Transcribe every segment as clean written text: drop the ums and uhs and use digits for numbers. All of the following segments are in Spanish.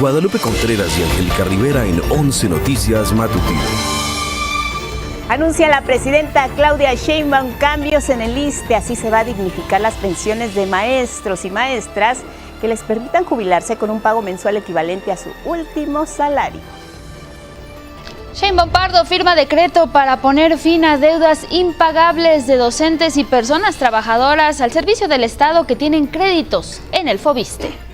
Guadalupe Contreras y Angélica Rivera en 11 Noticias Matutino. Anuncia la presidenta Claudia Sheinbaum cambios en el ISSSTE, así se va a dignificar las pensiones de maestros y maestras que les permitan jubilarse con un pago mensual equivalente a su último salario. Sheinbaum Pardo firma decreto para poner fin a deudas impagables de docentes y personas trabajadoras al servicio del Estado que tienen créditos en el Fobiste.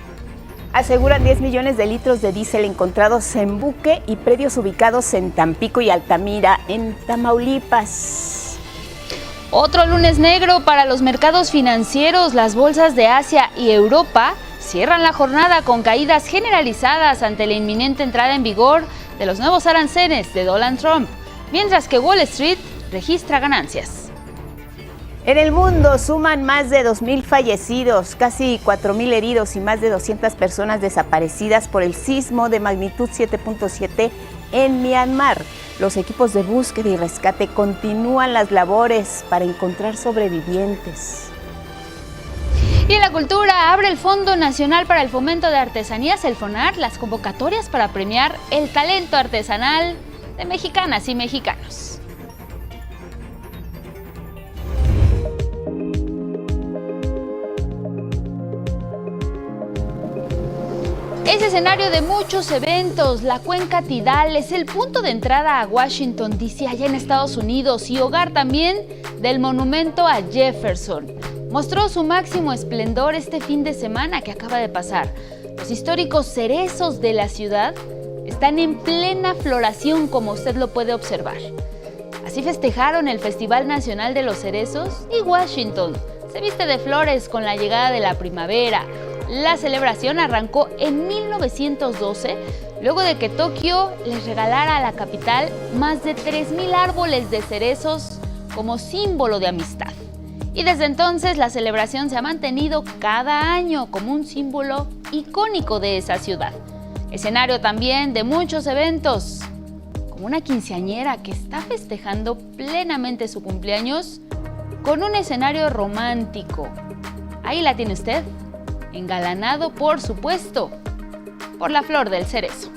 Aseguran 10 millones de litros de diésel encontrados en buque y predios ubicados en Tampico y Altamira, en Tamaulipas. Otro lunes negro para los mercados financieros. Las bolsas de Asia y Europa cierran la jornada con caídas generalizadas ante la inminente entrada en vigor de los nuevos aranceles de Donald Trump, mientras que Wall Street registra ganancias. En el mundo suman más de 2,000 fallecidos, casi 4,000 heridos y más de 200 personas desaparecidas por el sismo de magnitud 7.7 en Myanmar. Los equipos de búsqueda y rescate continúan las labores para encontrar sobrevivientes. Y en la cultura, abre el Fondo Nacional para el Fomento de Artesanías, el FONART, las convocatorias para premiar el talento artesanal de mexicanas y mexicanos. Es escenario de muchos eventos. La Cuenca Tidal es el punto de entrada a Washington, D.C., allá en Estados Unidos, y hogar también del monumento a Jefferson. Mostró su máximo esplendor este fin de semana que acaba de pasar. Los históricos cerezos de la ciudad están en plena floración, como usted lo puede observar. Así festejaron el Festival Nacional de los Cerezos y Washington se viste de flores con la llegada de la primavera. La celebración arrancó en 1912, luego de que Tokio les regalara a la capital más de 3,000 árboles de cerezos como símbolo de amistad. Y desde entonces la celebración se ha mantenido cada año como un símbolo icónico de esa ciudad. Escenario también de muchos eventos, como una quinceañera que está festejando plenamente su cumpleaños con un escenario romántico. Ahí la tiene usted, engalanado, por supuesto, por la flor del cerezo.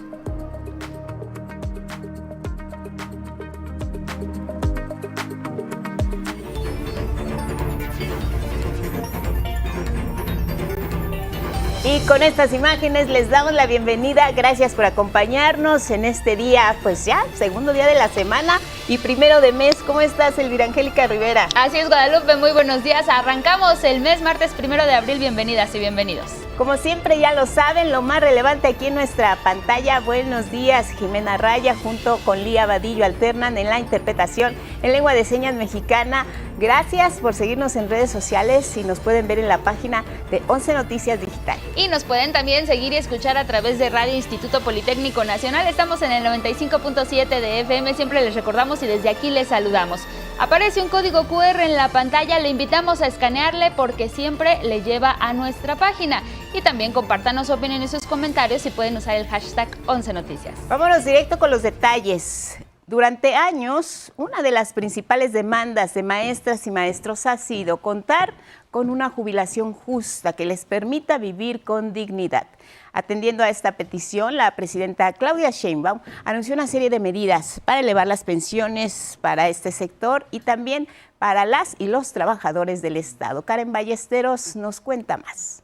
Y con estas imágenes les damos la bienvenida. Gracias por acompañarnos en este día, pues ya, segundo día de la semana y primero de mes. ¿Cómo estás, Elvira Angélica Rivera? Así es, Guadalupe, muy buenos días. Arrancamos el mes, martes 1 de abril. Bienvenidas y bienvenidos. Como siempre ya lo saben, lo más relevante aquí en nuestra pantalla. Buenos días, Jimena Raya junto con Lía Vadillo alternan en la interpretación en lengua de señas mexicana. Gracias por seguirnos en redes sociales y nos pueden ver en la página de 11 Noticias Digital. Y nos pueden también seguir y escuchar a través de Radio Instituto Politécnico Nacional. Estamos en el 95.7 de FM, siempre les recordamos y desde aquí les saludamos. Aparece un código QR en la pantalla, le invitamos a escanearle porque siempre le lleva a nuestra página. Y también compártanos su opinión y sus comentarios y pueden usar el hashtag 11 Noticias. Vámonos directo con los detalles. Durante años, una de las principales demandas de maestras y maestros ha sido contar con una jubilación justa que les permita vivir con dignidad. Atendiendo a esta petición, la presidenta Claudia Sheinbaum anunció una serie de medidas para elevar las pensiones para este sector y también para las y los trabajadores del Estado. Karen Ballesteros nos cuenta más.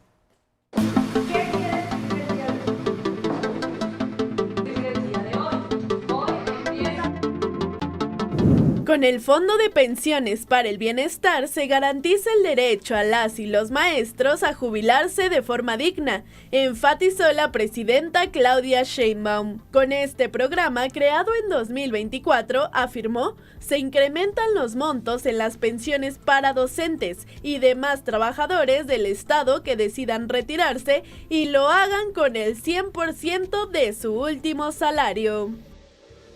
Con el Fondo de Pensiones para el Bienestar se garantiza el derecho a las y los maestros a jubilarse de forma digna, enfatizó la presidenta Claudia Sheinbaum. Con este programa, creado en 2024, afirmó, se incrementan los montos en las pensiones para docentes y demás trabajadores del Estado que decidan retirarse y lo hagan con el 100% de su último salario.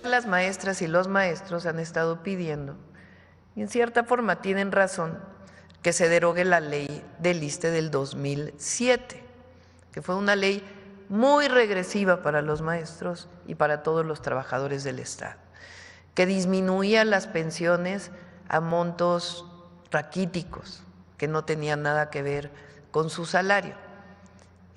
Las maestras y los maestros han estado pidiendo, y en cierta forma tienen razón, que se derogue la ley del ISSSTE del 2007, que fue una ley muy regresiva para los maestros y para todos los trabajadores del Estado, que disminuía las pensiones a montos raquíticos, que no tenían nada que ver con su salario.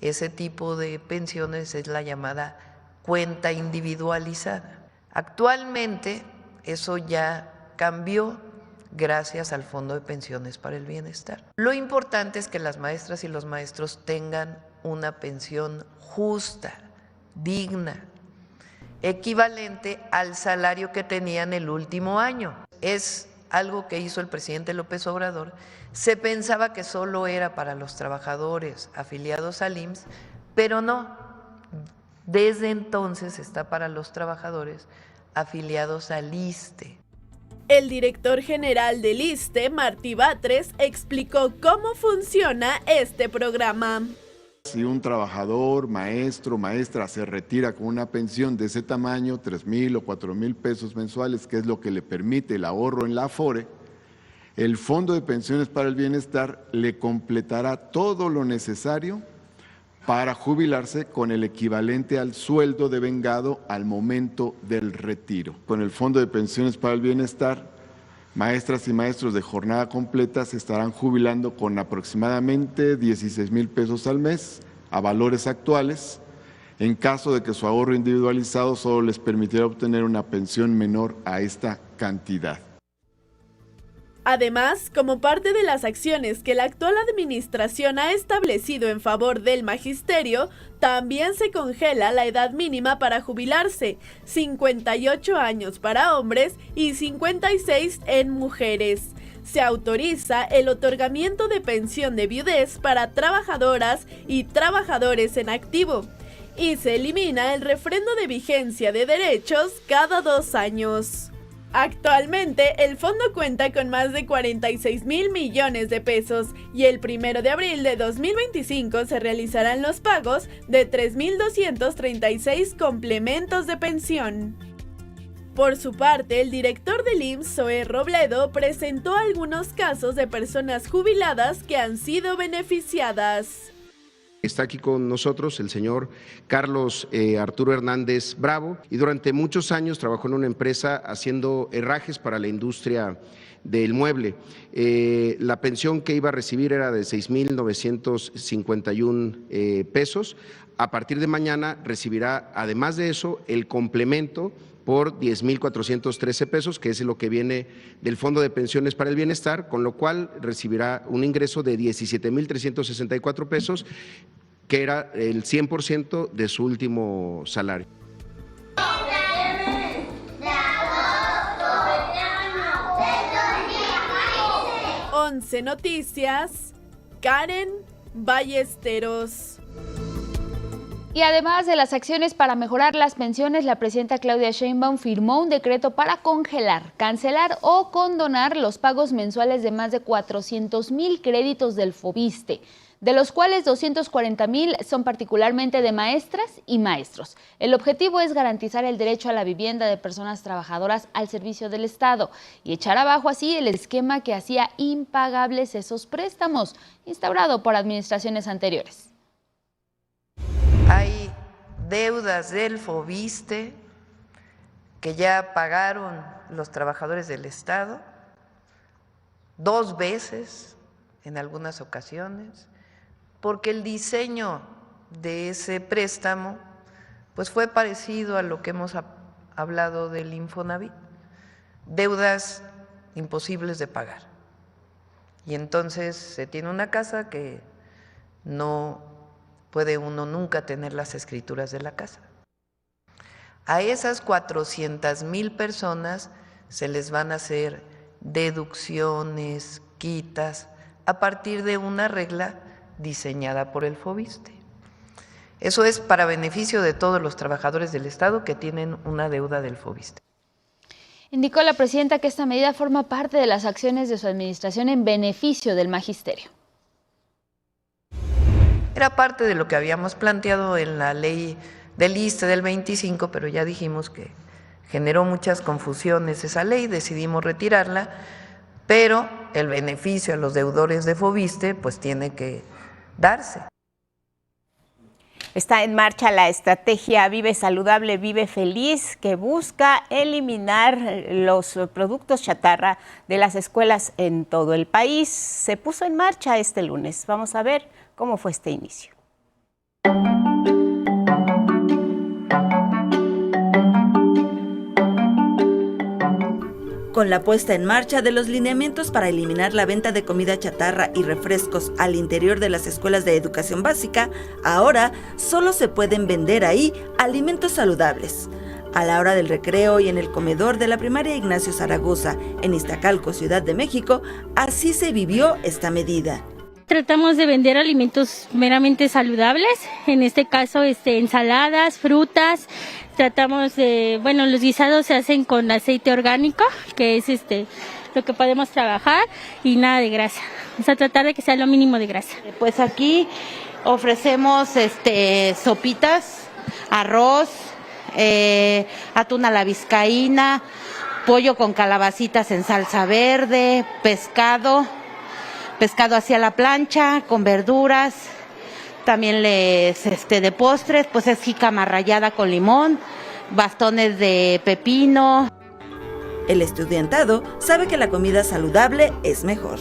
ese tipo de pensiones es la llamada cuenta individualizada. Actualmente eso ya cambió gracias al Fondo de Pensiones para el Bienestar. Lo importante es que las maestras y los maestros tengan una pensión justa, digna, equivalente al salario que tenían el último año. Es algo que hizo el presidente López Obrador. Se pensaba que solo era para los trabajadores afiliados al IMSS, pero no. Desde entonces está para los trabajadores afiliados al ISSSTE. El director general del ISSSTE, Martí Batres, explicó cómo funciona este programa. Si un trabajador, maestro, maestra se retira con una pensión de ese tamaño, 3,000 o 4,000 pesos mensuales, que es lo que le permite el ahorro en la Afore, el Fondo de Pensiones para el Bienestar le completará todo lo necesario para jubilarse con el equivalente al sueldo devengado al momento del retiro. Con el Fondo de Pensiones para el Bienestar, maestras y maestros de jornada completa se estarán jubilando con aproximadamente 16,000 pesos al mes a valores actuales, en caso de que su ahorro individualizado solo les permitiera obtener una pensión menor a esta cantidad. Además, como parte de las acciones que la actual administración ha establecido en favor del magisterio, también se congela la edad mínima para jubilarse, 58 años para hombres y 56 en mujeres. Se autoriza el otorgamiento de pensión de viudez para trabajadoras y trabajadores en activo, y se elimina el refrendo de vigencia de derechos cada 2 años. Actualmente, el fondo cuenta con más de 46,000 millones de pesos y el 1 de abril de 2025 se realizarán los pagos de 3,236 complementos de pensión. Por su parte, el director del IMSS, Zoé Robledo, presentó algunos casos de personas jubiladas que han sido beneficiadas. Está aquí con nosotros el señor Carlos Arturo Hernández Bravo y durante muchos años trabajó en una empresa haciendo herrajes para la industria del mueble. La pensión que iba a recibir era de 6,951 pesos. A partir de mañana recibirá, además de eso, el complemento por 10,413 pesos, que es lo que viene del Fondo de Pensiones para el Bienestar, con lo cual recibirá un ingreso de 17,364 pesos, que era el 100% de su último salario. Once Noticias, Karen Ballesteros. Y además de las acciones para mejorar las pensiones, la presidenta Claudia Sheinbaum firmó un decreto para congelar, cancelar o condonar los pagos mensuales de más de 400,000 créditos del Fobiste, de los cuales 240,000 son particularmente de maestras y maestros. El objetivo es garantizar el derecho a la vivienda de personas trabajadoras al servicio del Estado y echar abajo así el esquema que hacía impagables esos préstamos, instaurado por administraciones anteriores. Hay deudas del Fobiste que ya pagaron los trabajadores del Estado 2 veces en algunas ocasiones, porque el diseño de ese préstamo pues fue parecido a lo que hemos hablado del Infonavit, deudas imposibles de pagar. Y entonces se tiene una casa que no puede uno nunca tener las escrituras de la casa. A esas 400,000 personas se les van a hacer deducciones, quitas, a partir de una regla diseñada por el Fobiste. Eso es para beneficio de todos los trabajadores del Estado que tienen una deuda del Fobiste. Indicó la presidenta que esta medida forma parte de las acciones de su administración en beneficio del magisterio. Era parte de lo que habíamos planteado en la ley del ISSSTE del 25, pero ya dijimos que generó muchas confusiones esa ley, decidimos retirarla, pero el beneficio a los deudores de Fobiste pues tiene que darse. Está en marcha la estrategia Vive Saludable, Vive Feliz, que busca eliminar los productos chatarra de las escuelas en todo el país. Se puso en marcha este lunes. Vamos a ver cómo fue este inicio. Con la puesta en marcha de los lineamientos para eliminar la venta de comida chatarra y refrescos al interior de las escuelas de educación básica, ahora solo se pueden vender ahí alimentos saludables. A la hora del recreo y en el comedor de la primaria Ignacio Zaragoza, en Iztacalco, Ciudad de México, así se vivió esta medida. Tratamos de vender alimentos meramente saludables, en este caso ensaladas, frutas. Tratamos de, los guisados se hacen con aceite orgánico, que es lo que podemos trabajar, y nada de grasa. O sea, tratar de que sea lo mínimo de grasa. Pues aquí ofrecemos sopitas, arroz, atún a la vizcaína, pollo con calabacitas en salsa verde, pescado hacia la plancha, con verduras. También de postres, pues es jícama rallada con limón, bastones de pepino. El estudiantado sabe que la comida saludable es mejor.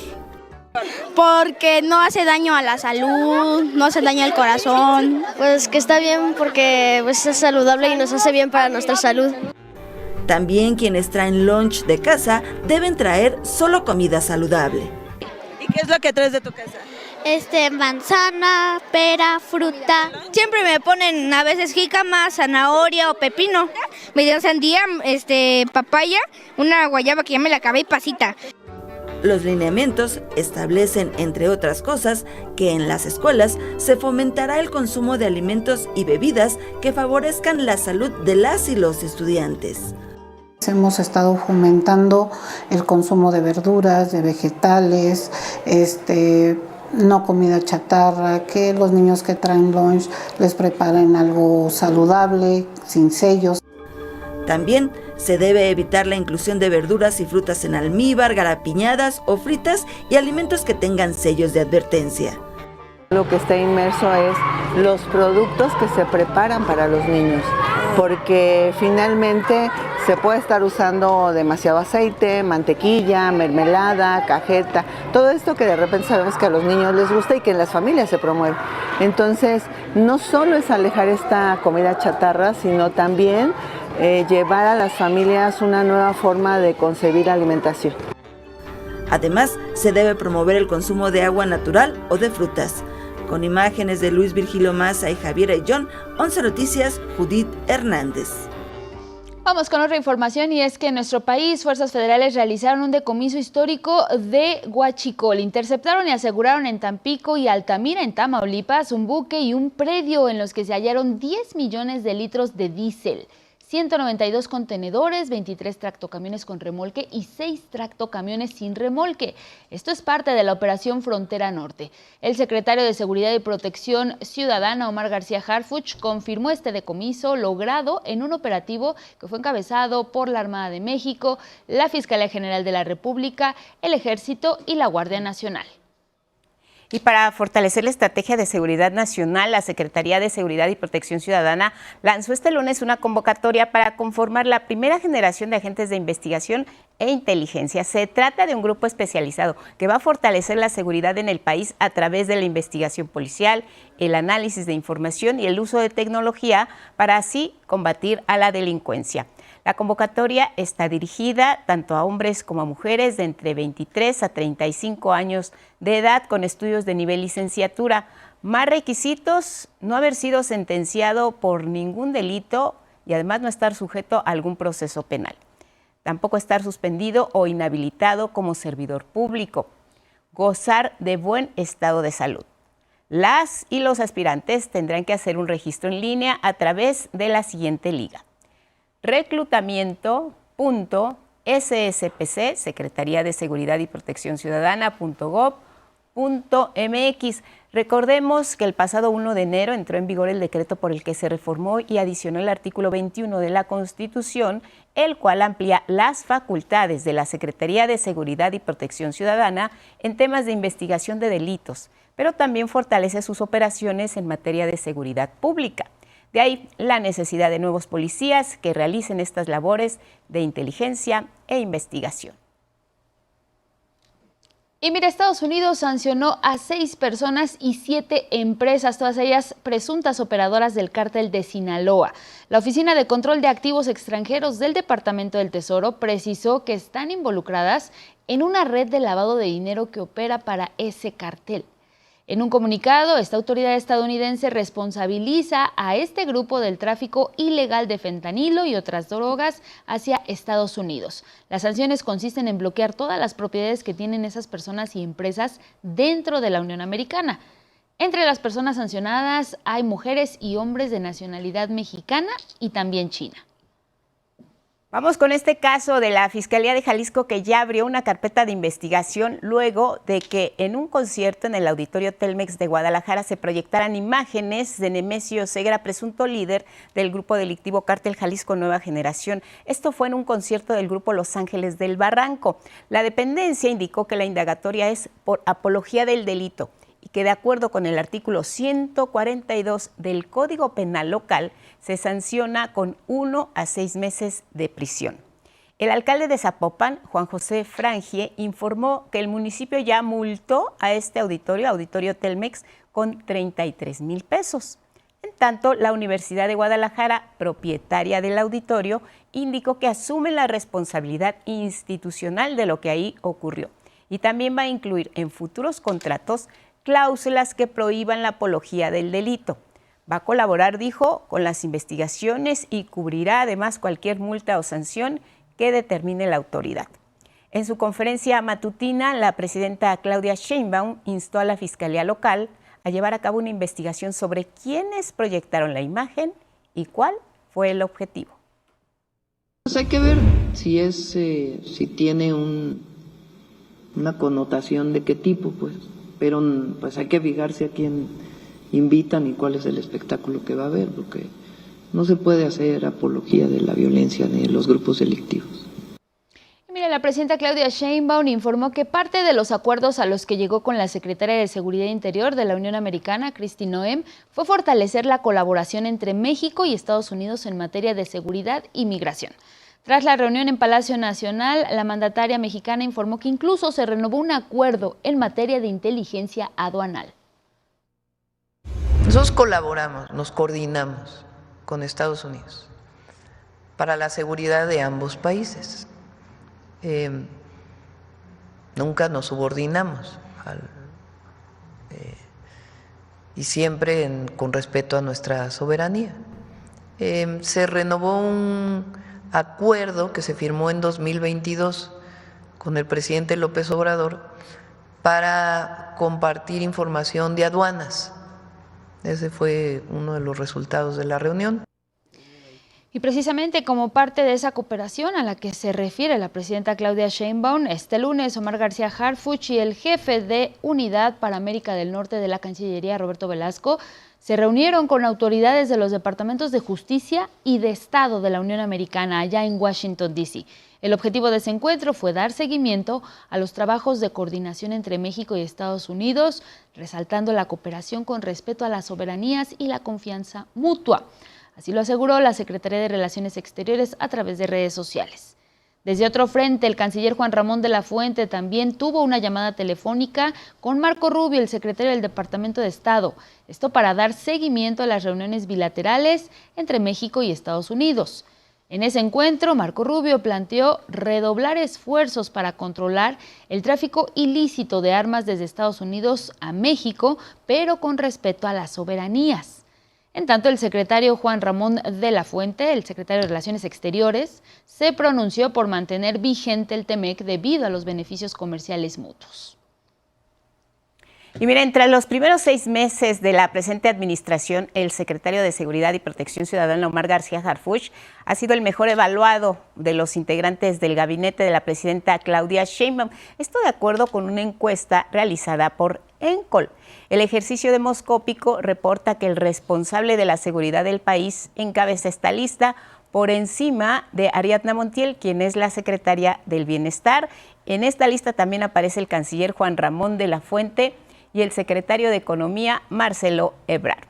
Porque no hace daño a la salud, no hace daño al corazón. Pues que está bien porque es saludable y nos hace bien para nuestra salud. También quienes traen lunch de casa deben traer solo comida saludable. ¿Y qué es lo que traes de tu casa? Manzana, pera, fruta. Siempre me ponen a veces jícama, zanahoria o pepino. Me dieron sandía, papaya, una guayaba que ya me la acabé y pasita. Los lineamientos establecen, entre otras cosas, que en las escuelas se fomentará el consumo de alimentos y bebidas que favorezcan la salud de las y los estudiantes. Hemos estado fomentando el consumo de verduras, de vegetales, no comida chatarra, que los niños que traen lunch les preparen algo saludable, sin sellos. También se debe evitar la inclusión de verduras y frutas en almíbar, garapiñadas o fritas y alimentos que tengan sellos de advertencia. Lo que está inmerso es los productos que se preparan para los niños, porque finalmente se puede estar usando demasiado aceite, mantequilla, mermelada, cajeta, todo esto que de repente sabemos que a los niños les gusta y que en las familias se promueve. Entonces, no solo es alejar esta comida chatarra, sino también llevar a las familias una nueva forma de concebir alimentación. Además, se debe promover el consumo de agua natural o de frutas. Con imágenes de Luis Virgilio Maza y Javier Ayllón, 11 Noticias, Judith Hernández. Vamos con otra información y es que en nuestro país fuerzas federales realizaron un decomiso histórico de huachicol. Interceptaron y aseguraron en Tampico y Altamira, en Tamaulipas, un buque y un predio en los que se hallaron 10 millones de litros de diésel, 192 contenedores, 23 tractocamiones con remolque y 6 tractocamiones sin remolque. Esto es parte de la Operación Frontera Norte. El secretario de Seguridad y Protección Ciudadana, Omar García Harfuch, confirmó este decomiso logrado en un operativo que fue encabezado por la Armada de México, la Fiscalía General de la República, el Ejército y la Guardia Nacional. Y para fortalecer la estrategia de seguridad nacional, la Secretaría de Seguridad y Protección Ciudadana lanzó este lunes una convocatoria para conformar la primera generación de agentes de investigación e inteligencia. Se trata de un grupo especializado que va a fortalecer la seguridad en el país a través de la investigación policial, el análisis de información y el uso de tecnología para así combatir a la delincuencia. La convocatoria está dirigida tanto a hombres como a mujeres de entre 23 a 35 años de edad con estudios de nivel licenciatura. Más requisitos: no haber sido sentenciado por ningún delito y además no estar sujeto a algún proceso penal. Tampoco estar suspendido o inhabilitado como servidor público. Gozar de buen estado de salud. Las y los aspirantes tendrán que hacer un registro en línea a través de la siguiente liga: reclutamiento.sspc, Secretaría de Seguridad y Protección Ciudadana.gov.mx. Recordemos que el pasado 1 de enero entró en vigor el decreto por el que se reformó y adicionó el artículo 21 de la Constitución, el cual amplía las facultades de la Secretaría de Seguridad y Protección Ciudadana en temas de investigación de delitos, pero también fortalece sus operaciones en materia de seguridad pública. De ahí la necesidad de nuevos policías que realicen estas labores de inteligencia e investigación. Y mira, Estados Unidos sancionó a 6 personas y 7 empresas, todas ellas presuntas operadoras del cártel de Sinaloa. La Oficina de Control de Activos Extranjeros del Departamento del Tesoro precisó que están involucradas en una red de lavado de dinero que opera para ese cartel. En un comunicado, esta autoridad estadounidense responsabiliza a este grupo del tráfico ilegal de fentanilo y otras drogas hacia Estados Unidos. Las sanciones consisten en bloquear todas las propiedades que tienen esas personas y empresas dentro de la Unión Americana. Entre las personas sancionadas hay mujeres y hombres de nacionalidad mexicana y también china. Vamos con este caso de la Fiscalía de Jalisco, que ya abrió una carpeta de investigación luego de que en un concierto en el Auditorio Telmex de Guadalajara se proyectaran imágenes de Nemesio Ceguera, presunto líder del grupo delictivo Cártel Jalisco Nueva Generación. Esto fue en un concierto del grupo Los Ángeles del Barranco. La dependencia indicó que la indagatoria es por apología del delito y que, de acuerdo con el artículo 142 del Código Penal local, se sanciona con 1 a 6 meses de prisión. El alcalde de Zapopan, Juan José Frangie, informó que el municipio ya multó a este Auditorio Telmex, con 33,000 pesos. En tanto, la Universidad de Guadalajara, propietaria del auditorio, indicó que asume la responsabilidad institucional de lo que ahí ocurrió y también va a incluir en futuros contratos cláusulas que prohíban la apología del delito. Va a colaborar, dijo, con las investigaciones y cubrirá además cualquier multa o sanción que determine la autoridad. En su conferencia matutina, la presidenta Claudia Sheinbaum instó a la Fiscalía local a llevar a cabo una investigación sobre quiénes proyectaron la imagen y cuál fue el objetivo. Pues hay que ver si tiene una connotación de qué tipo, pero pues hay que fijarse a quién invitan y cuál es el espectáculo que va a haber, porque no se puede hacer apología de la violencia de los grupos delictivos. Mira, la presidenta Claudia Sheinbaum informó que parte de los acuerdos a los que llegó con la secretaria de Seguridad Interior de la Unión Americana, Kristi Noem, fue fortalecer la colaboración entre México y Estados Unidos en materia de seguridad y migración. Tras la reunión en Palacio Nacional, la mandataria mexicana informó que incluso se renovó un acuerdo en materia de inteligencia aduanal. Nosotros colaboramos, nos coordinamos con Estados Unidos para la seguridad de ambos países. Nunca nos subordinamos y siempre con respeto a nuestra soberanía. Se renovó un acuerdo que se firmó en 2022 con el presidente López Obrador para compartir información de aduanas. Ese fue uno de los resultados de la reunión. Y precisamente como parte de esa cooperación a la que se refiere la presidenta Claudia Sheinbaum, este lunes Omar García Harfuch y el jefe de Unidad para América del Norte de la Cancillería, Roberto Velasco, se reunieron con autoridades de los departamentos de Justicia y de Estado de la Unión Americana allá en Washington, D.C. El objetivo de ese encuentro fue dar seguimiento a los trabajos de coordinación entre México y Estados Unidos, resaltando la cooperación con respeto a las soberanías y la confianza mutua. Así lo aseguró la Secretaría de Relaciones Exteriores a través de redes sociales. Desde otro frente, el canciller Juan Ramón de la Fuente también tuvo una llamada telefónica con Marco Rubio, el secretario del Departamento de Estado. Esto para dar seguimiento a las reuniones bilaterales entre México y Estados Unidos. En ese encuentro, Marco Rubio planteó redoblar esfuerzos para controlar el tráfico ilícito de armas desde Estados Unidos a México, pero con respeto a las soberanías. En tanto, el secretario Juan Ramón de la Fuente, el secretario de Relaciones Exteriores, se pronunció por mantener vigente el TEMEC debido a los beneficios comerciales mutuos. Y mira, entre los primeros 6 meses de la presente administración, el secretario de Seguridad y Protección Ciudadana, Omar García Harfuch, ha sido el mejor evaluado de los integrantes del gabinete de la presidenta Claudia Sheinbaum. Esto de acuerdo con una encuesta realizada por ENCOL. El ejercicio demoscópico reporta que el responsable de la seguridad del país encabeza esta lista por encima de Ariadna Montiel, quien es la secretaria del Bienestar. En esta lista también aparece el canciller Juan Ramón de la Fuente y el secretario de Economía, Marcelo Ebrard.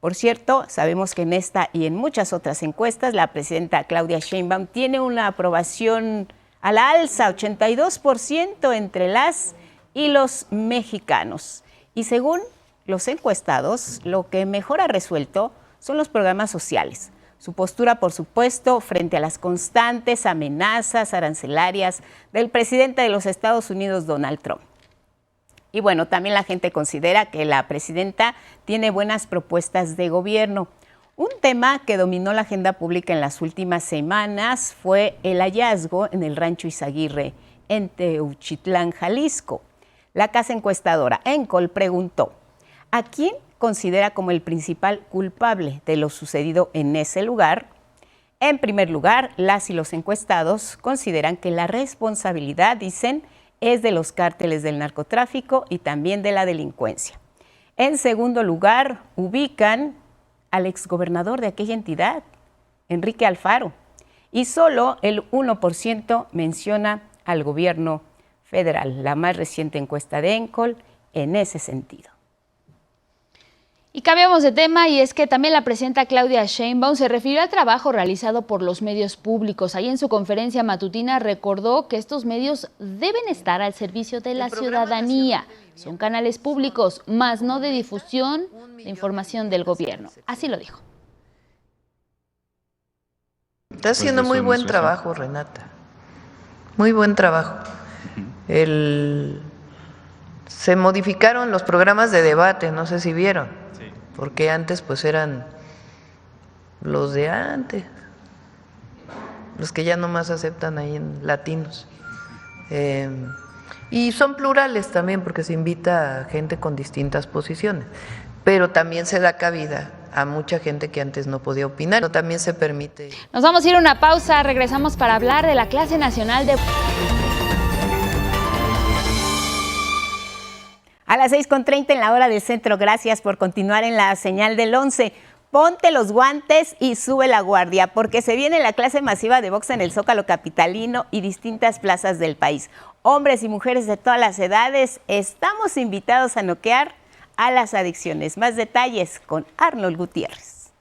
Por cierto, sabemos que en esta y en muchas otras encuestas, la presidenta Claudia Sheinbaum tiene una aprobación a la alza, 82% entre las y los mexicanos. Y según los encuestados, lo que mejor ha resuelto son los programas sociales. Su postura, por supuesto, frente a las constantes amenazas arancelarias del presidente de los Estados Unidos, Donald Trump. Y bueno, también la gente considera que la presidenta tiene buenas propuestas de gobierno. Un tema que dominó la agenda pública en las últimas semanas fue el hallazgo en el rancho Izaguirre, en Teuchitlán, Jalisco. La casa encuestadora Encol preguntó, ¿a quién considera como el principal culpable de lo sucedido en ese lugar? En primer lugar, las y los encuestados consideran que la responsabilidad, dicen, es de los cárteles del narcotráfico y también de la delincuencia. En segundo lugar, ubican al exgobernador de aquella entidad, Enrique Alfaro, y solo el 1% menciona al gobierno federal, la más reciente encuesta de Encol en ese sentido. Y cambiamos de tema, y es que también la presidenta Claudia Sheinbaum se refirió al trabajo realizado por los medios públicos. Ahí en su conferencia matutina recordó que estos medios deben estar al servicio de la ciudadanía. Son canales públicos, más no de difusión de información del gobierno. Así lo dijo. Está haciendo muy buen trabajo, Renata. Muy buen trabajo. Se modificaron los programas de debate, no sé si vieron. Porque antes pues eran los de antes, los que ya nomás aceptan ahí en latinos. Y son plurales también porque se invita a gente con distintas posiciones, pero también se da cabida a mucha gente que antes no podía opinar, pero también se permite. Nos vamos a ir a una pausa, regresamos para hablar de la clase nacional de... A las 6:30 en la hora del centro. Gracias por continuar en la señal del 11. Ponte los guantes y sube la guardia, porque se viene la clase masiva de box en el Zócalo capitalino y distintas plazas del país. Hombres y mujeres de todas las edades estamos invitados a noquear a las adicciones. Más detalles con Arnold Gutiérrez.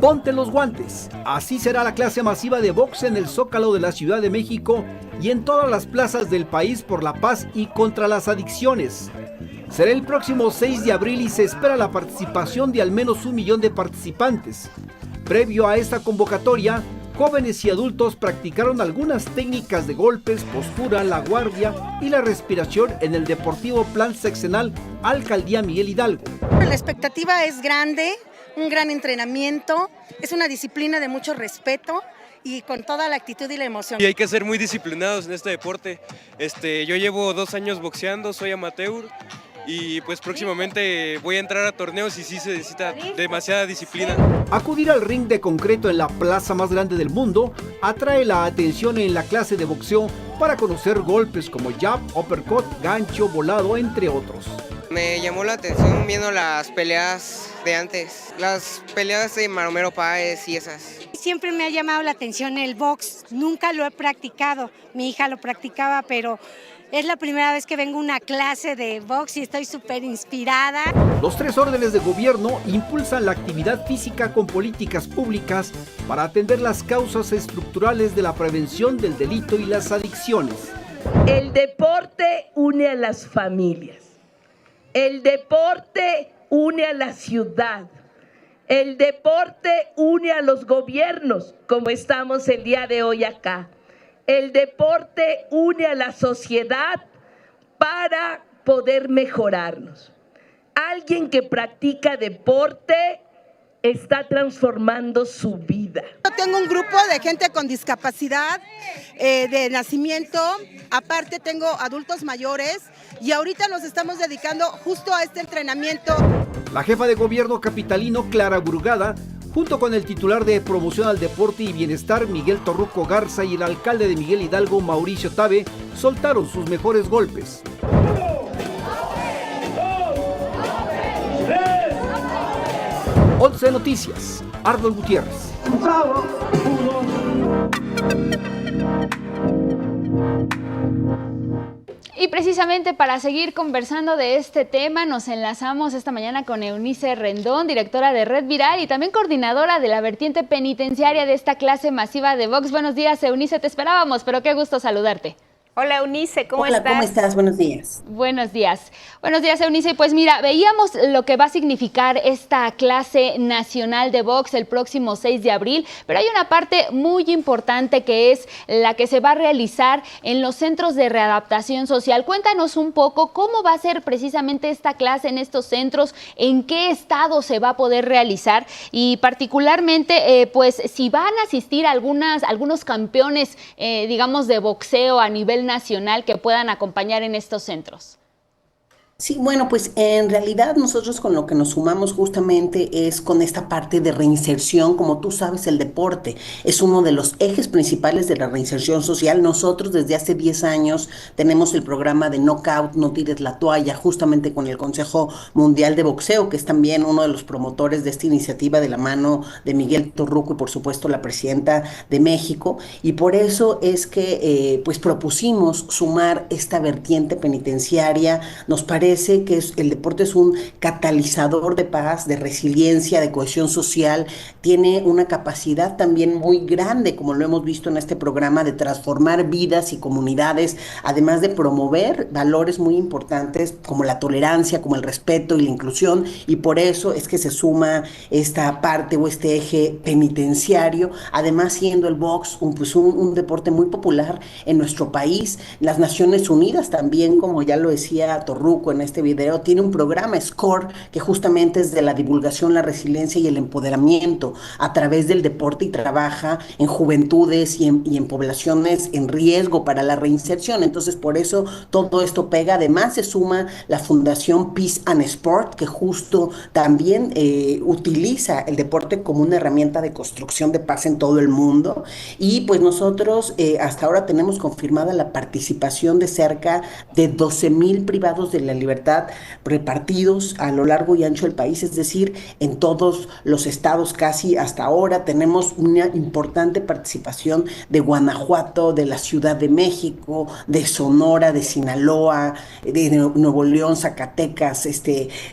Ponte los guantes. Así será la clase masiva de box en el Zócalo de la Ciudad de México y en todas las plazas del país por la paz y contra las adicciones. Será el próximo 6 de abril y se espera la participación de al menos 1 millón de participantes. Previo a esta convocatoria, jóvenes y adultos practicaron algunas técnicas de golpes, postura, la guardia y la respiración en el Deportivo Plan Seccional Alcaldía Miguel Hidalgo. La expectativa es grande. Un gran entrenamiento, es una disciplina de mucho respeto y con toda la actitud y la emoción. Y hay que ser muy disciplinados en este deporte. Yo llevo 2 años boxeando, soy amateur y pues próximamente voy a entrar a torneos y sí se necesita demasiada disciplina. Acudir al ring de concreto en la plaza más grande del mundo atrae la atención en la clase de boxeo para conocer golpes como jab, uppercut, gancho, volado, entre otros. Me llamó la atención viendo las peleas de antes, las peleas de Maromero Páez y esas. Siempre me ha llamado la atención el box, nunca lo he practicado, mi hija lo practicaba, pero es la primera vez que vengo a una clase de box y estoy súper inspirada. Los 3 órdenes de gobierno impulsan la actividad física con políticas públicas para atender las causas estructurales de la prevención del delito y las adicciones. El deporte une a las familias. El deporte une a la ciudad, el deporte une a los gobiernos, como estamos el día de hoy acá. El deporte une a la sociedad para poder mejorarnos. Alguien que practica deporte está transformando su vida. Yo tengo un grupo de gente con discapacidad de nacimiento, aparte tengo adultos mayores y ahorita nos estamos dedicando justo a este entrenamiento. La jefa de gobierno capitalino, Clara Burgada, junto con el titular de Promoción al Deporte y Bienestar, Miguel Torruco Garza, y el alcalde de Miguel Hidalgo, Mauricio Tabe, soltaron sus mejores golpes. 11 Noticias, Arnold Gutiérrez. Y precisamente para seguir conversando de este tema, nos enlazamos esta mañana con Eunice Rendón, directora de Red Viral y también coordinadora de la vertiente penitenciaria de esta clase masiva de Vox. Buenos días, Eunice, te esperábamos, pero qué gusto saludarte. Hola, Eunice, ¿cómo estás? Hola, ¿cómo estás? Buenos días. Buenos días. Buenos días, Eunice. Pues mira, veíamos lo que va a significar esta clase nacional de Vox el próximo 6 de abril, pero hay una parte muy importante que es la que se va a realizar en los centros de readaptación social. Cuéntanos un poco cómo va a ser precisamente esta clase en estos centros, en qué estado se va a poder realizar y particularmente, pues si van a asistir algunos campeones, digamos, de boxeo a nivel nacional que puedan acompañar en estos centros. Sí, bueno, pues en realidad nosotros con lo que nos sumamos justamente es con esta parte de reinserción. Como tú sabes, el deporte es uno de los ejes principales de la reinserción social. Nosotros desde hace 10 años tenemos el programa de Knockout, No Tires la Toalla, justamente con el Consejo Mundial de Boxeo, que es también uno de los promotores de esta iniciativa de la mano de Miguel Torruco y por supuesto la presidenta de México. Y por eso es que pues propusimos sumar esta vertiente penitenciaria. Nos parece que el deporte es un catalizador de paz, de resiliencia, de cohesión social, tiene una capacidad también muy grande, como lo hemos visto en este programa, de transformar vidas y comunidades, además de promover valores muy importantes como la tolerancia, como el respeto y la inclusión, y por eso es que se suma esta parte o este eje penitenciario, además siendo el box un deporte muy popular en nuestro país. Las Naciones Unidas también, como ya lo decía Torruco en este video, tiene un programa SCORE que justamente es de la divulgación, la resiliencia y el empoderamiento a través del deporte y trabaja en juventudes y en poblaciones en riesgo para la reinserción. Entonces por eso todo esto pega. Además se suma la Fundación Peace and Sport, que justo también utiliza el deporte como una herramienta de construcción de paz en todo el mundo. Y pues nosotros hasta ahora tenemos confirmada la participación de cerca de 12,000 privados de la libertad repartidos a lo largo y ancho del país, es decir, en todos los estados casi hasta ahora. Tenemos una importante participación de Guanajuato, de la Ciudad de México, de Sonora, de Sinaloa, de Nuevo León, Zacatecas,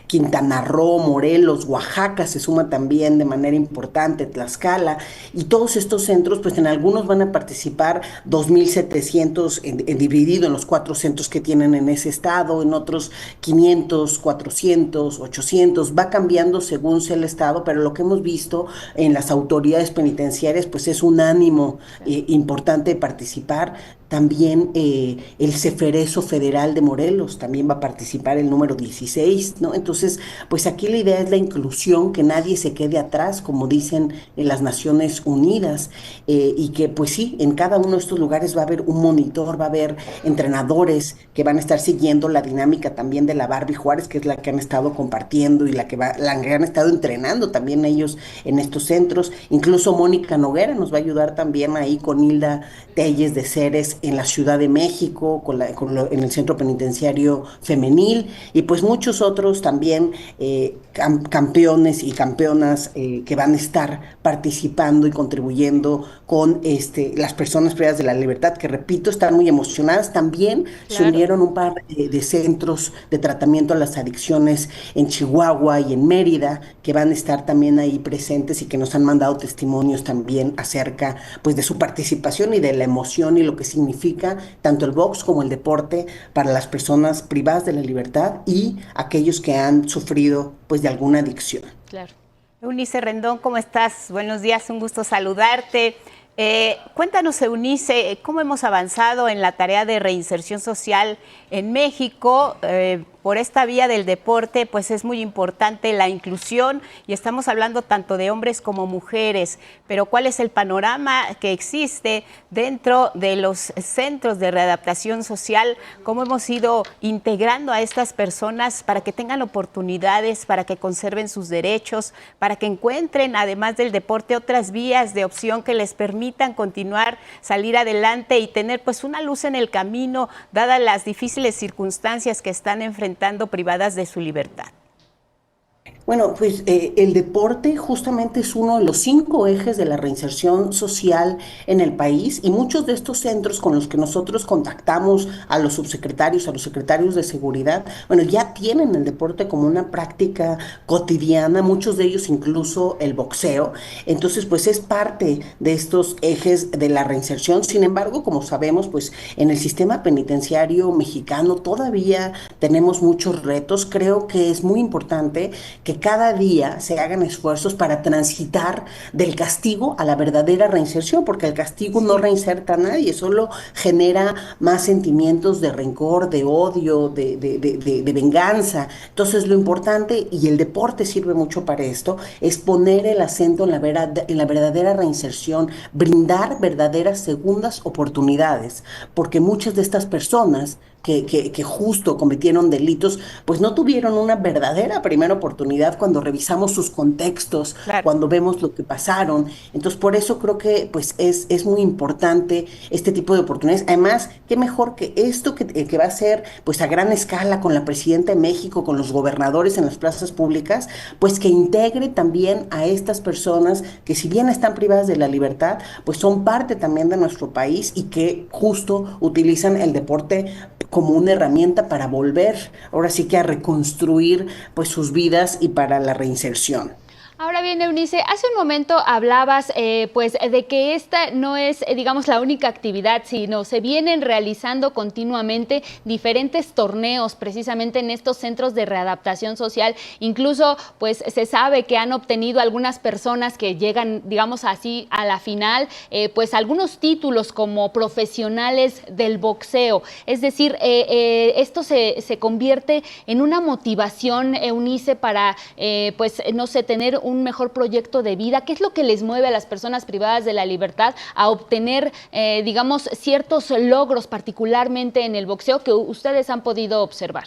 Quintana Roo, Morelos, Oaxaca se suma también de manera importante, Tlaxcala, y todos estos centros, pues en algunos van a participar 2,700 dividido en los 4 centros que tienen en ese estado, en otros 500, 400, 800, va cambiando según sea el estado, pero lo que hemos visto en las autoridades penitenciarias pues es un ánimo importante de participar. También el Ceferezo Federal de Morelos también va a participar, el número 16, ¿no? Entonces, pues aquí la idea es la inclusión, que nadie se quede atrás, como dicen en las Naciones Unidas, y que pues sí, en cada uno de estos lugares va a haber un monitor, va a haber entrenadores que van a estar siguiendo la dinámica también de la Barbie Juárez, que es la que han estado compartiendo y la que han estado entrenando también ellos en estos centros. Incluso Mónica Noguera nos va a ayudar también ahí con Hilda Telles de Ceres en la Ciudad de México, en el Centro Penitenciario Femenil, y pues muchos otros también campeones y campeonas que van a estar participando y contribuyendo con las personas privadas de la libertad, que repito, están muy emocionadas. También se unieron un par de centros de tratamiento a las adicciones en Chihuahua y en Mérida, que van a estar también ahí presentes y que nos han mandado testimonios también acerca pues de su participación y de la emoción y lo que significa tanto el box como el deporte para las personas privadas de la libertad y aquellos que han sufrido pues de alguna adicción. Claro. Eunice Rendón, ¿cómo estás? Buenos días, un gusto saludarte. Cuéntanos, Eunice, ¿cómo hemos avanzado en la tarea de reinserción social en México? Por esta vía del deporte, pues es muy importante la inclusión y estamos hablando tanto de hombres como mujeres, pero ¿cuál es el panorama que existe dentro de los centros de readaptación social? ¿Cómo hemos ido integrando a estas personas para que tengan oportunidades, para que conserven sus derechos, para que encuentren, además del deporte, otras vías de opción que les permitan continuar, salir adelante y tener pues una luz en el camino, dadas las difíciles circunstancias que están enfrentando privadas de su libertad? Bueno, pues el deporte justamente es uno de los 5 ejes de la reinserción social en el país y muchos de estos centros con los que nosotros contactamos a los subsecretarios, a los secretarios de seguridad, bueno, ya tienen el deporte como una práctica cotidiana, muchos de ellos incluso el boxeo. Entonces, pues es parte de estos ejes de la reinserción. Sin embargo, como sabemos, pues en el sistema penitenciario mexicano todavía tenemos muchos retos. Creo que es muy importante que cada día se hagan esfuerzos para transitar del castigo a la verdadera reinserción, porque el castigo no reinserta a nadie, solo genera más sentimientos de rencor, de odio, de venganza. Entonces lo importante, y el deporte sirve mucho para esto, es poner el acento en la verdadera reinserción, brindar verdaderas segundas oportunidades, porque muchas de estas personas que justo cometieron delitos, pues no tuvieron una verdadera primera oportunidad cuando revisamos sus contextos, cuando vemos lo que pasaron. Entonces, por eso creo que pues es muy importante este tipo de oportunidades. Además, qué mejor que esto que va a ser pues a gran escala con la presidenta de México, con los gobernadores en las plazas públicas, pues que integre también a estas personas que si bien están privadas de la libertad, pues son parte también de nuestro país y que justo utilizan el deporte como una herramienta para volver, ahora sí que a reconstruir pues sus vidas y para la reinserción. Ahora bien, Eunice, hace un momento hablabas pues de que esta no es, digamos, la única actividad, sino se vienen realizando continuamente diferentes torneos precisamente en estos centros de readaptación social. Incluso, pues se sabe que han obtenido algunas personas que llegan, digamos así, a la final, pues algunos títulos como profesionales del boxeo. Es decir, esto se convierte en una motivación, Eunice, para, pues, no sé, tener un mejor proyecto de vida. ¿Qué es lo que les mueve a las personas privadas de la libertad a obtener, digamos, ciertos logros, particularmente en el boxeo, que ustedes han podido observar?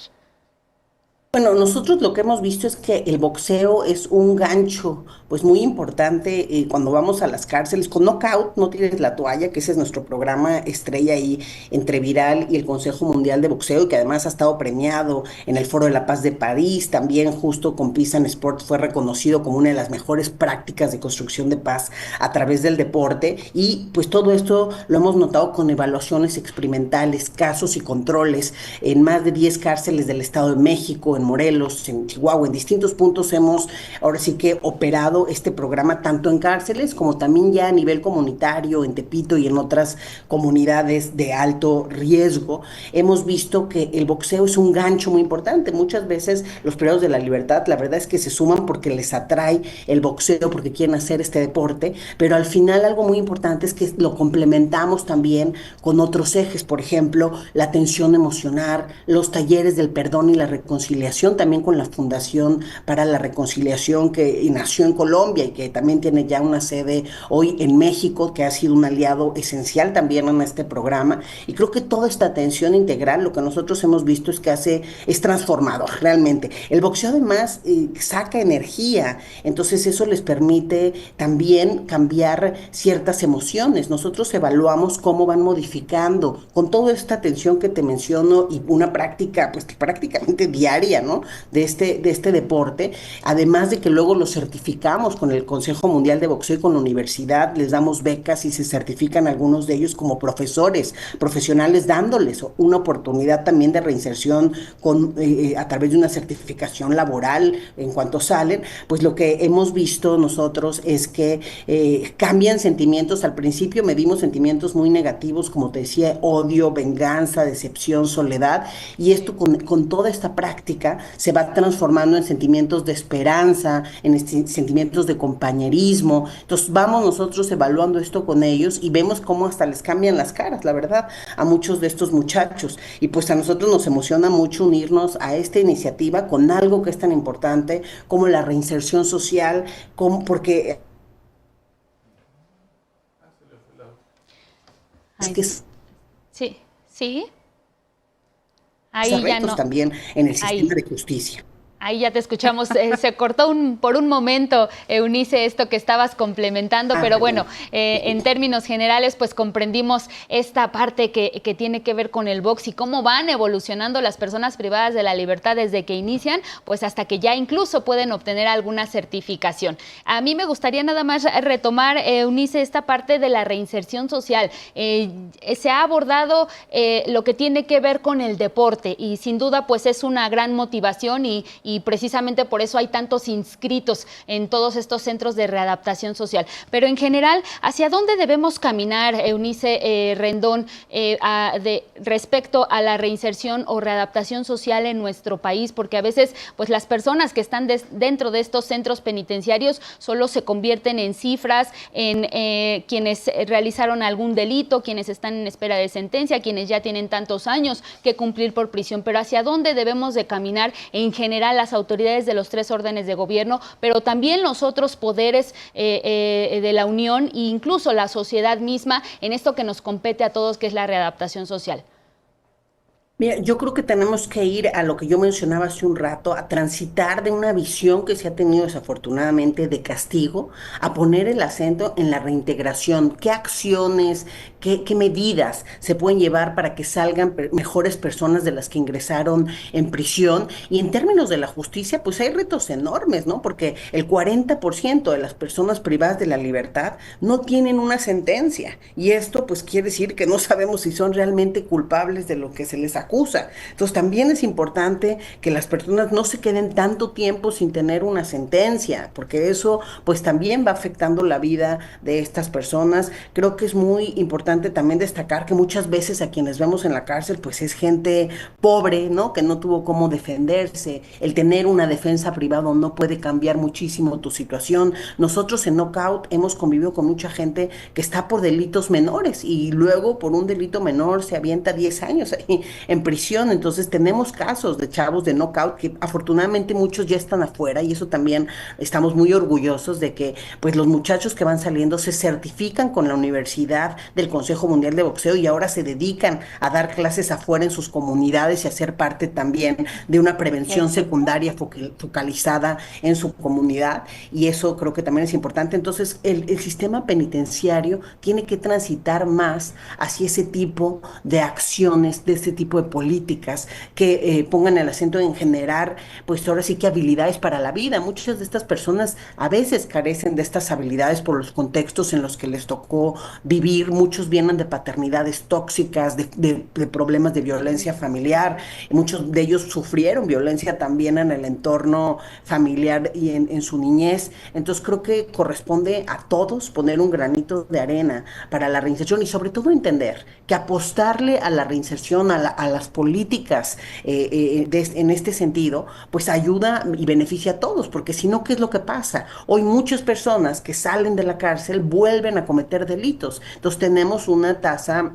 Bueno, nosotros lo que hemos visto es que el boxeo es un gancho pues muy importante cuando vamos a las cárceles. Con Knockout, No Tires la Toalla, que ese es nuestro programa estrella ahí entre Viral y el Consejo Mundial de Boxeo, y que además ha estado premiado en el Foro de la Paz de París, también justo con Peace and Sport fue reconocido como una de las mejores prácticas de construcción de paz a través del deporte, y pues todo esto lo hemos notado con evaluaciones experimentales, casos y controles en más de 10 cárceles del Estado de México, en Morelos, en Chihuahua, en distintos puntos hemos ahora sí que operado este programa tanto en cárceles como también ya a nivel comunitario, en Tepito y en otras comunidades de alto riesgo. Hemos visto que el boxeo es un gancho muy importante. Muchas veces los privados de la libertad, la verdad es que se suman porque les atrae el boxeo, porque quieren hacer este deporte, pero al final algo muy importante es que lo complementamos también con otros ejes, por ejemplo, la atención emocional, los talleres del perdón y la reconciliación, también con la Fundación para la Reconciliación que nació en Colombia y que también tiene ya una sede hoy en México, que ha sido un aliado esencial también en este programa. Y creo que toda esta atención integral, lo que nosotros hemos visto es que es transformador realmente. El boxeo además saca energía, entonces eso les permite también cambiar ciertas emociones. Nosotros evaluamos cómo van modificando con toda esta atención que te menciono y una práctica pues prácticamente diaria, ¿no? de este deporte, además de que luego lo certificamos con el Consejo Mundial de Boxeo y con la universidad, les damos becas y se certifican algunos de ellos como profesores, profesionales, dándoles una oportunidad también de reinserción a través de una certificación laboral en cuanto salen. Pues lo que hemos visto nosotros es que cambian sentimientos. Al principio medimos sentimientos muy negativos, como te decía, odio, venganza, decepción, soledad, y esto con toda esta práctica se va transformando en sentimientos de esperanza, en sentimientos de compañerismo. Entonces vamos nosotros evaluando esto con ellos y vemos cómo hasta les cambian las caras, la verdad, a muchos de estos muchachos. Y pues a nosotros nos emociona mucho unirnos a esta iniciativa con algo que es tan importante como la reinserción social, porque es que sí. Ahí ya no. También en el sistema de justicia. Ahí ya te escuchamos, se cortó por un momento, Eunice, esto que estabas complementando, pero bueno, en términos generales, pues comprendimos esta parte que tiene que ver con el box y cómo van evolucionando las personas privadas de la libertad desde que inician, pues hasta que ya incluso pueden obtener alguna certificación. A mí me gustaría nada más retomar, Eunice, esta parte de la reinserción social. Se ha abordado lo que tiene que ver con el deporte y sin duda pues es una gran motivación y precisamente por eso hay tantos inscritos en todos estos centros de readaptación social. Pero en general, ¿hacia dónde debemos caminar, Eunice Rendón, respecto a la reinserción o readaptación social en nuestro país? Porque a veces pues las personas que están dentro de estos centros penitenciarios solo se convierten en cifras, en quienes realizaron algún delito, quienes están en espera de sentencia, quienes ya tienen tantos años que cumplir por prisión. Pero ¿hacia dónde debemos de caminar en general las autoridades de los 3 órdenes de gobierno, pero también los otros poderes de la Unión e incluso la sociedad misma en esto que nos compete a todos, que es la readaptación social? Mira, yo creo que tenemos que ir a lo que yo mencionaba hace un rato, a transitar de una visión que se ha tenido desafortunadamente de castigo, a poner el acento en la reintegración. ¿Qué acciones, qué medidas se pueden llevar para que salgan mejores personas de las que ingresaron en prisión? Y en términos de la justicia, pues hay retos enormes, ¿no? Porque el 40% de las personas privadas de la libertad no tienen una sentencia. Y esto pues quiere decir que no sabemos si son realmente culpables de lo que se les acusa. Entonces también es importante que las personas no se queden tanto tiempo sin tener una sentencia, porque eso pues también va afectando la vida de estas personas. Creo que es muy importante también destacar que muchas veces a quienes vemos en la cárcel pues es gente pobre, ¿no? Que no tuvo cómo defenderse. El tener una defensa privada no puede cambiar muchísimo tu situación. Nosotros en Knockout hemos convivido con mucha gente que está por delitos menores y luego por un delito menor se avienta 10 años ahí en prisión. Entonces tenemos casos de chavos de Knockout que afortunadamente muchos ya están afuera y eso también estamos muy orgullosos de que pues los muchachos que van saliendo se certifican con la Universidad del Consejo Mundial de Boxeo y ahora se dedican a dar clases afuera en sus comunidades y a ser parte también de una prevención secundaria focalizada en su comunidad, y eso creo que también es importante. Entonces el sistema penitenciario tiene que transitar más hacia ese tipo de acciones, de ese tipo de políticas que pongan el acento en generar, pues ahora sí que habilidades para la vida. Muchas de estas personas a veces carecen de estas habilidades por los contextos en los que les tocó vivir. Muchos vienen de paternidades tóxicas, de problemas de violencia familiar. Muchos de ellos sufrieron violencia también en el entorno familiar y en su niñez. Entonces creo que corresponde a todos poner un granito de arena para la reinserción y sobre todo entender que apostarle a la reinserción, a las políticas en este sentido, pues ayuda y beneficia a todos, porque si no, ¿qué es lo que pasa? Hoy muchas personas que salen de la cárcel vuelven a cometer delitos, entonces tenemos una tasa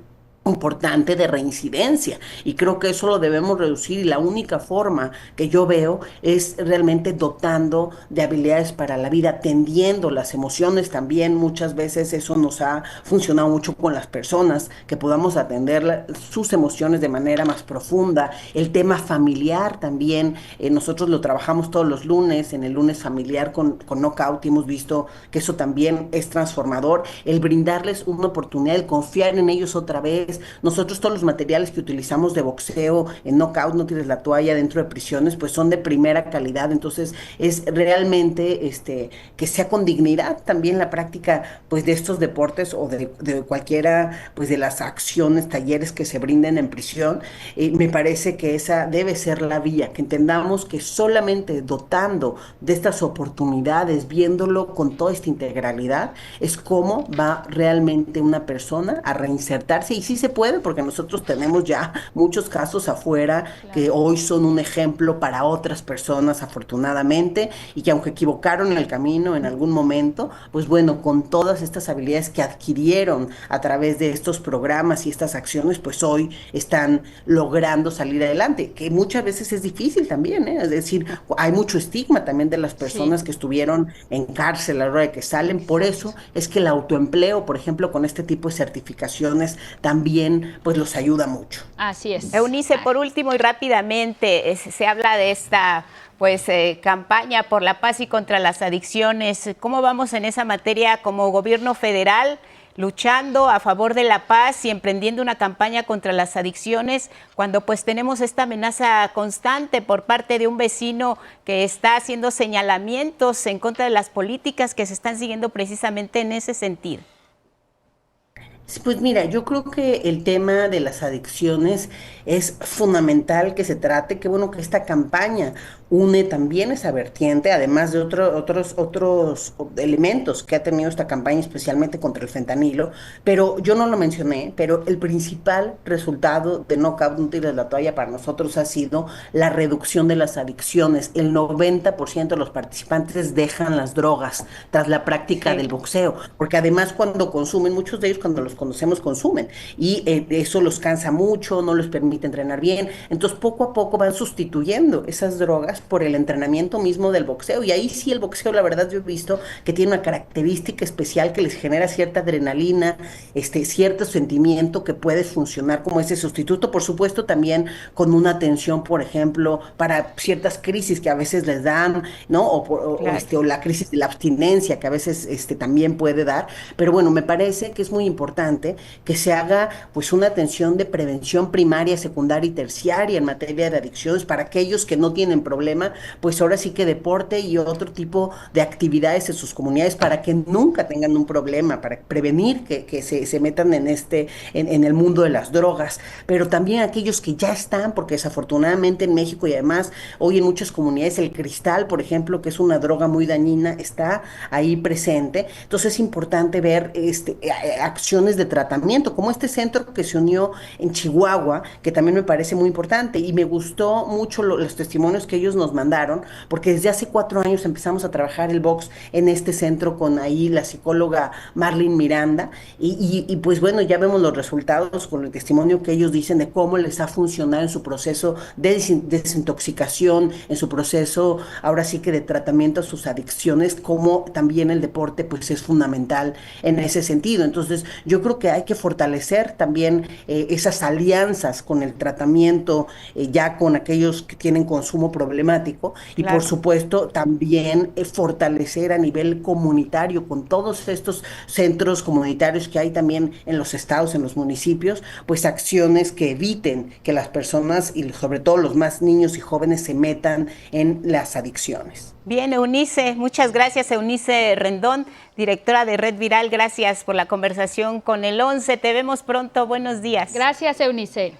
importante de reincidencia y creo que eso lo debemos reducir y la única forma que yo veo es realmente dotando de habilidades para la vida, atendiendo las emociones también. Muchas veces eso nos ha funcionado mucho con las personas, que podamos atender sus emociones de manera más profunda. El tema familiar también, nosotros lo trabajamos todos los lunes, en el lunes familiar con Knockout, y hemos visto que eso también es transformador, el brindarles una oportunidad, el confiar en ellos otra vez. Nosotros todos los materiales que utilizamos de boxeo en Knockout, No Tires la Toalla, dentro de prisiones, pues son de primera calidad. Entonces es realmente que sea con dignidad también la práctica pues de estos deportes o de cualquiera pues de las acciones, talleres que se brinden en prisión. Me parece que esa debe ser la vía, que entendamos que solamente dotando de estas oportunidades, viéndolo con toda esta integralidad, es cómo va realmente una persona a reinsertarse. Y sí se puede, porque nosotros tenemos ya muchos casos afuera que hoy son un ejemplo para otras personas, afortunadamente, y que aunque equivocaron en el camino en algún momento, pues bueno, con todas estas habilidades que adquirieron a través de estos programas y estas acciones, pues hoy están logrando salir adelante, que muchas veces es difícil también, es decir, hay mucho estigma también de las personas que estuvieron en cárcel a la hora de que salen. Por eso es que el autoempleo, por ejemplo, con este tipo de certificaciones también también pues los ayuda mucho. Así es. Eunice, por último y rápidamente, se habla de esta campaña por la paz y contra las adicciones. ¿Cómo vamos en esa materia como gobierno federal, luchando a favor de la paz y emprendiendo una campaña contra las adicciones, cuando pues tenemos esta amenaza constante por parte de un vecino que está haciendo señalamientos en contra de las políticas que se están siguiendo precisamente en ese sentido? Pues mira, yo creo que el tema de las adicciones es fundamental que se trate. Qué bueno que esta campaña une también esa vertiente, además de otros elementos que ha tenido esta campaña, especialmente contra el fentanilo. Pero yo no lo mencioné, pero el principal resultado de Knockout, No Tires la Toalla para nosotros ha sido la reducción de las adicciones. El 90% de los participantes dejan las drogas tras la práctica del boxeo, porque además cuando consumen, muchos de ellos cuando los conocemos consumen, y eso los cansa mucho, no les permite entrenar bien, entonces poco a poco van sustituyendo esas drogas por el entrenamiento mismo del boxeo, y ahí sí el boxeo, la verdad yo he visto que tiene una característica especial que les genera cierta adrenalina, cierto sentimiento que puede funcionar como ese sustituto, por supuesto también con una atención, por ejemplo, para ciertas crisis que a veces les dan, ¿no? O la crisis de la abstinencia que a veces también puede dar, pero bueno, me parece que es muy importante que se haga pues una atención de prevención primaria, secundaria y terciaria en materia de adicciones para aquellos que no tienen problema, pues ahora sí que deporte y otro tipo de actividades en sus comunidades para que nunca tengan un problema, para prevenir que se metan en el mundo de las drogas, pero también aquellos que ya están, porque desafortunadamente en México y además hoy en muchas comunidades el cristal, por ejemplo, que es una droga muy dañina, está ahí presente. Entonces es importante ver acciones de tratamiento, como este centro que se unió en Chihuahua, que también me parece muy importante, y me gustó mucho los testimonios que ellos nos mandaron, porque desde hace 4 años empezamos a trabajar el box en este centro con ahí la psicóloga Marlene Miranda, y pues bueno, ya vemos los resultados con el testimonio que ellos dicen de cómo les ha funcionado en su proceso de desintoxicación, en su proceso ahora sí que de tratamiento a sus adicciones, como también el deporte pues es fundamental en ese sentido. Entonces yo creo que hay que fortalecer también esas alianzas con el tratamiento, ya con aquellos que tienen consumo problemático, y por supuesto también fortalecer a nivel comunitario con todos estos centros comunitarios que hay también en los estados, en los municipios, pues acciones que eviten que las personas y sobre todo los más niños y jóvenes se metan en las adicciones. Bien, Eunice, muchas gracias, Eunice Rendón, directora de Red Viral, gracias por la conversación con el 11, te vemos pronto, buenos días. Gracias, Eunice.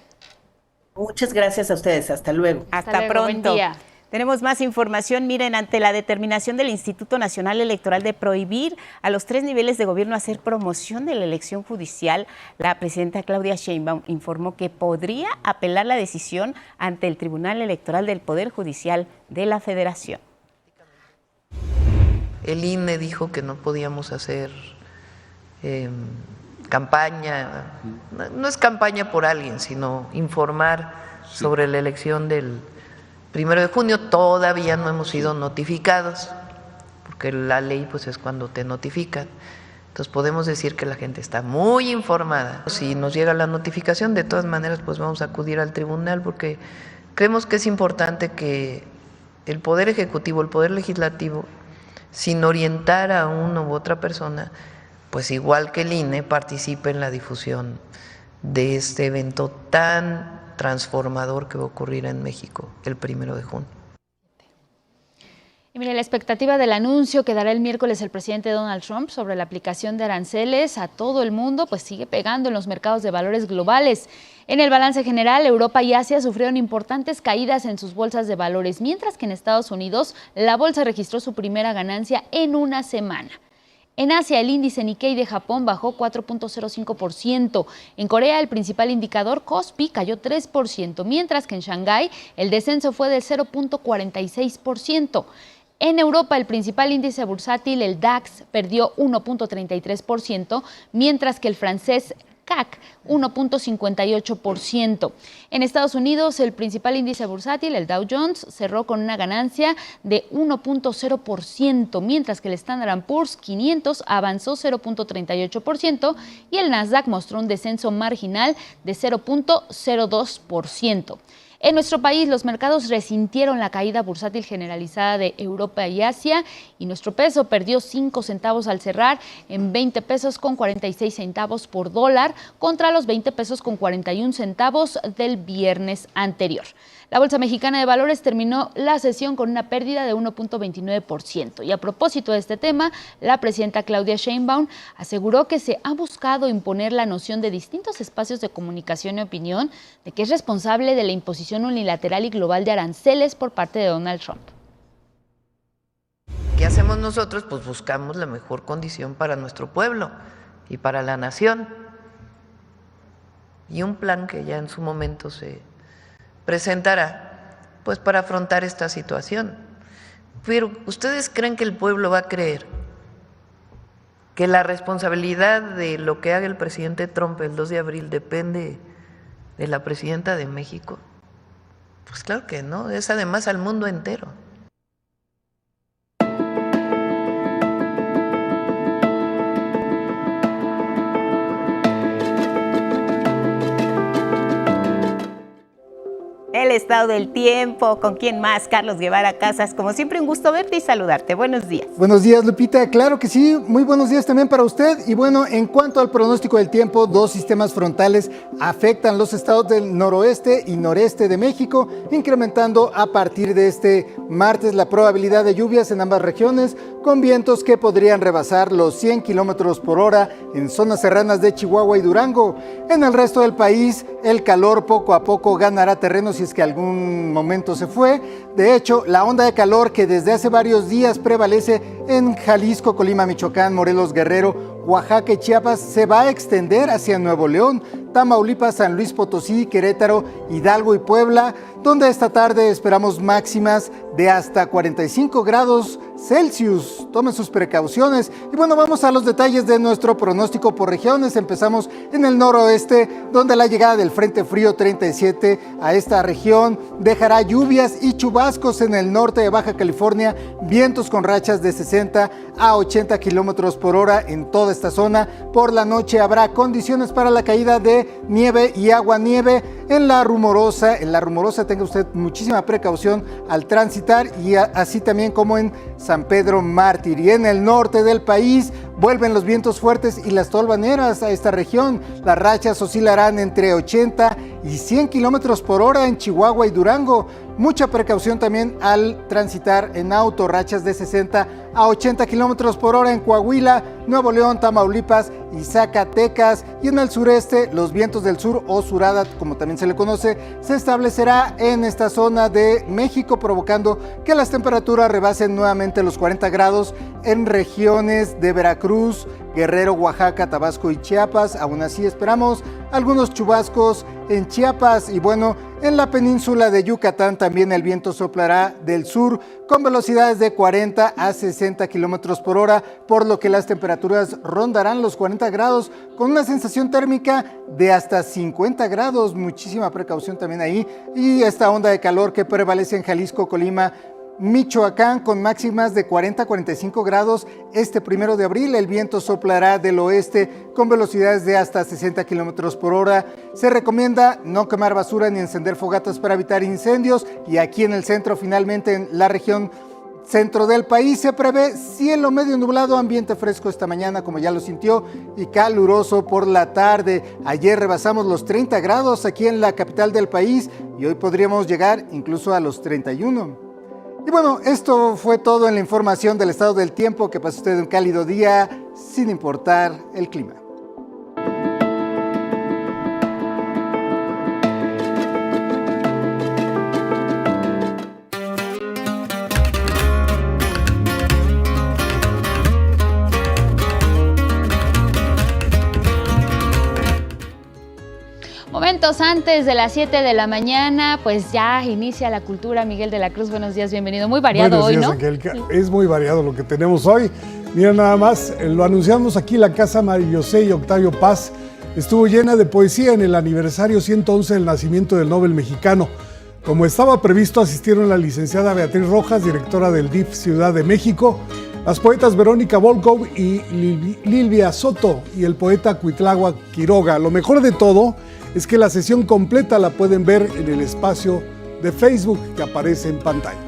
Muchas gracias a ustedes, hasta luego. Hasta luego, pronto. Buen día. Tenemos más información. Miren, ante la determinación del Instituto Nacional Electoral de prohibir a los 3 niveles de gobierno hacer promoción de la elección judicial, la presidenta Claudia Sheinbaum informó que podría apelar la decisión ante el Tribunal Electoral del Poder Judicial de la Federación. El INE dijo que no podíamos hacer campaña, no es campaña por alguien, sino informar sobre la elección del 1 de junio. Todavía no hemos sido notificados, porque la ley pues es cuando te notifican. Entonces podemos decir que la gente está muy informada. Si nos llega la notificación, de todas maneras pues vamos a acudir al tribunal, porque creemos que es importante que el Poder Ejecutivo, el Poder Legislativo, sin orientar a una u otra persona, pues igual que el INE, participe en la difusión de este evento tan transformador que va a ocurrir en México el 1 de junio. Y mire, la expectativa del anuncio que dará el miércoles el presidente Donald Trump sobre la aplicación de aranceles a todo el mundo, pues sigue pegando en los mercados de valores globales. En el balance general, Europa y Asia sufrieron importantes caídas en sus bolsas de valores, mientras que en Estados Unidos la bolsa registró su primera ganancia en una semana. En Asia, el índice Nikkei de Japón bajó 4.05%. En Corea, el principal indicador Kospi cayó 3%, mientras que en Shanghái el descenso fue del 0.46%. En Europa, el principal índice bursátil, el DAX, perdió 1.33%, mientras que el francés CAC, 1.58%. En Estados Unidos, el principal índice bursátil, el Dow Jones, cerró con una ganancia de 1.0%, mientras que el Standard & Poor's 500 avanzó 0.38% y el Nasdaq mostró un descenso marginal de 0.02%. En nuestro país, los mercados resintieron la caída bursátil generalizada de Europa y Asia y nuestro peso perdió 5 centavos al cerrar en 20 pesos con 46 centavos por dólar contra los 20 pesos con 41 centavos del viernes anterior. La Bolsa Mexicana de Valores terminó la sesión con una pérdida de 1.29%. Y a propósito de este tema, la presidenta Claudia Sheinbaum aseguró que se ha buscado imponer la noción de distintos espacios de comunicación y opinión de que es responsable de la imposición unilateral y global de aranceles por parte de Donald Trump. ¿Qué hacemos nosotros? Pues buscamos la mejor condición para nuestro pueblo y para la nación. Y un plan que ya en su momento se presentará, pues para afrontar esta situación. Pero ¿ustedes creen que el pueblo va a creer que la responsabilidad de lo que haga el presidente Trump el 2 de abril depende de la presidenta de México? Pues claro que no, es además al mundo entero. El estado del tiempo, ¿con quién más? Carlos Guevara Casas, como siempre un gusto verte y saludarte. Buenos días. Buenos días, Lupita. Claro que sí, muy buenos días también para usted. Y bueno, en cuanto al pronóstico del tiempo, 2 sistemas frontales afectan los estados del noroeste y noreste de México, incrementando a partir de este martes la probabilidad de lluvias en ambas regiones, con vientos que podrían rebasar los 100 kilómetros por hora en zonas serranas de Chihuahua y Durango. En el resto del país, el calor poco a poco ganará terreno si es que algún momento se fue. De hecho, la onda de calor que desde hace varios días prevalece en Jalisco, Colima, Michoacán, Morelos, Guerrero, Oaxaca y Chiapas se va a extender hacia Nuevo León, Tamaulipas, San Luis Potosí, Querétaro, Hidalgo y Puebla, donde esta tarde esperamos máximas de hasta 45 grados Celsius. Tomen sus precauciones. Y bueno, vamos a los detalles de nuestro pronóstico por regiones. Empezamos en el noroeste, donde la llegada del Frente Frío 37 a esta región dejará lluvias y chubascos en el norte de Baja California, vientos con rachas de 60 a 80 kilómetros por hora en toda esta zona. Por la noche habrá condiciones para la caída de nieve y aguanieve en la Rumorosa. En la Rumorosa tenga usted muchísima precaución al transitar, y así también como en San Pedro Mártir. Y en el norte del país vuelven los vientos fuertes y las tolvaneras a esta región. Las rachas oscilarán entre 80 y 100 kilómetros por hora en Chihuahua y Durango. Mucha precaución también al transitar en auto, rachas de 60 a 80 kilómetros por hora en Coahuila, Nuevo León, Tamaulipas y Zacatecas. Y en el sureste, los vientos del sur o surada, como también se le conoce, se establecerá en esta zona de México, provocando que las temperaturas rebasen nuevamente los 40 grados en regiones de Veracruz, Guerrero, Oaxaca, Tabasco y Chiapas. Aún así esperamos algunos chubascos en Chiapas. Y bueno, en la península de Yucatán también el viento soplará del sur con velocidades de 40 a 60 kilómetros por hora, por lo que las temperaturas rondarán los 40 grados con una sensación térmica de hasta 50 grados. Muchísima precaución también ahí. Y esta onda de calor que prevalece en Jalisco, Colima, Michoacán, con máximas de 40 a 45 grados este 1 de abril. El viento soplará del oeste con velocidades de hasta 60 kilómetros por hora. Se recomienda no quemar basura ni encender fogatas para evitar incendios. Y aquí en el centro, finalmente en la región centro del país, se prevé cielo medio nublado, ambiente fresco esta mañana, como ya lo sintió, y caluroso por la tarde. Ayer rebasamos los 30 grados aquí en la capital del país y hoy podríamos llegar incluso a los 31. Y bueno, esto fue todo en la información del estado del tiempo. Que pase usted un cálido día, sin importar el clima. Momentos antes de las 7 de la mañana, pues ya inicia la cultura. Miguel de la Cruz, buenos días, bienvenido. Muy variado hoy, ¿no? Angélica. Es muy variado lo que tenemos hoy. Mira nada más, lo anunciamos aquí, la Casa María José y Octavio Paz estuvo llena de poesía en el aniversario 111 del nacimiento del Nobel mexicano. Como estaba previsto, asistieron la licenciada Beatriz Rojas, directora del DIF Ciudad de México, las poetas Verónica Volkov y Lilvia Soto y el poeta Cuitláhuac Quiroga. Lo mejor de todo es que la sesión completa la pueden ver en el espacio de Facebook que aparece en pantalla.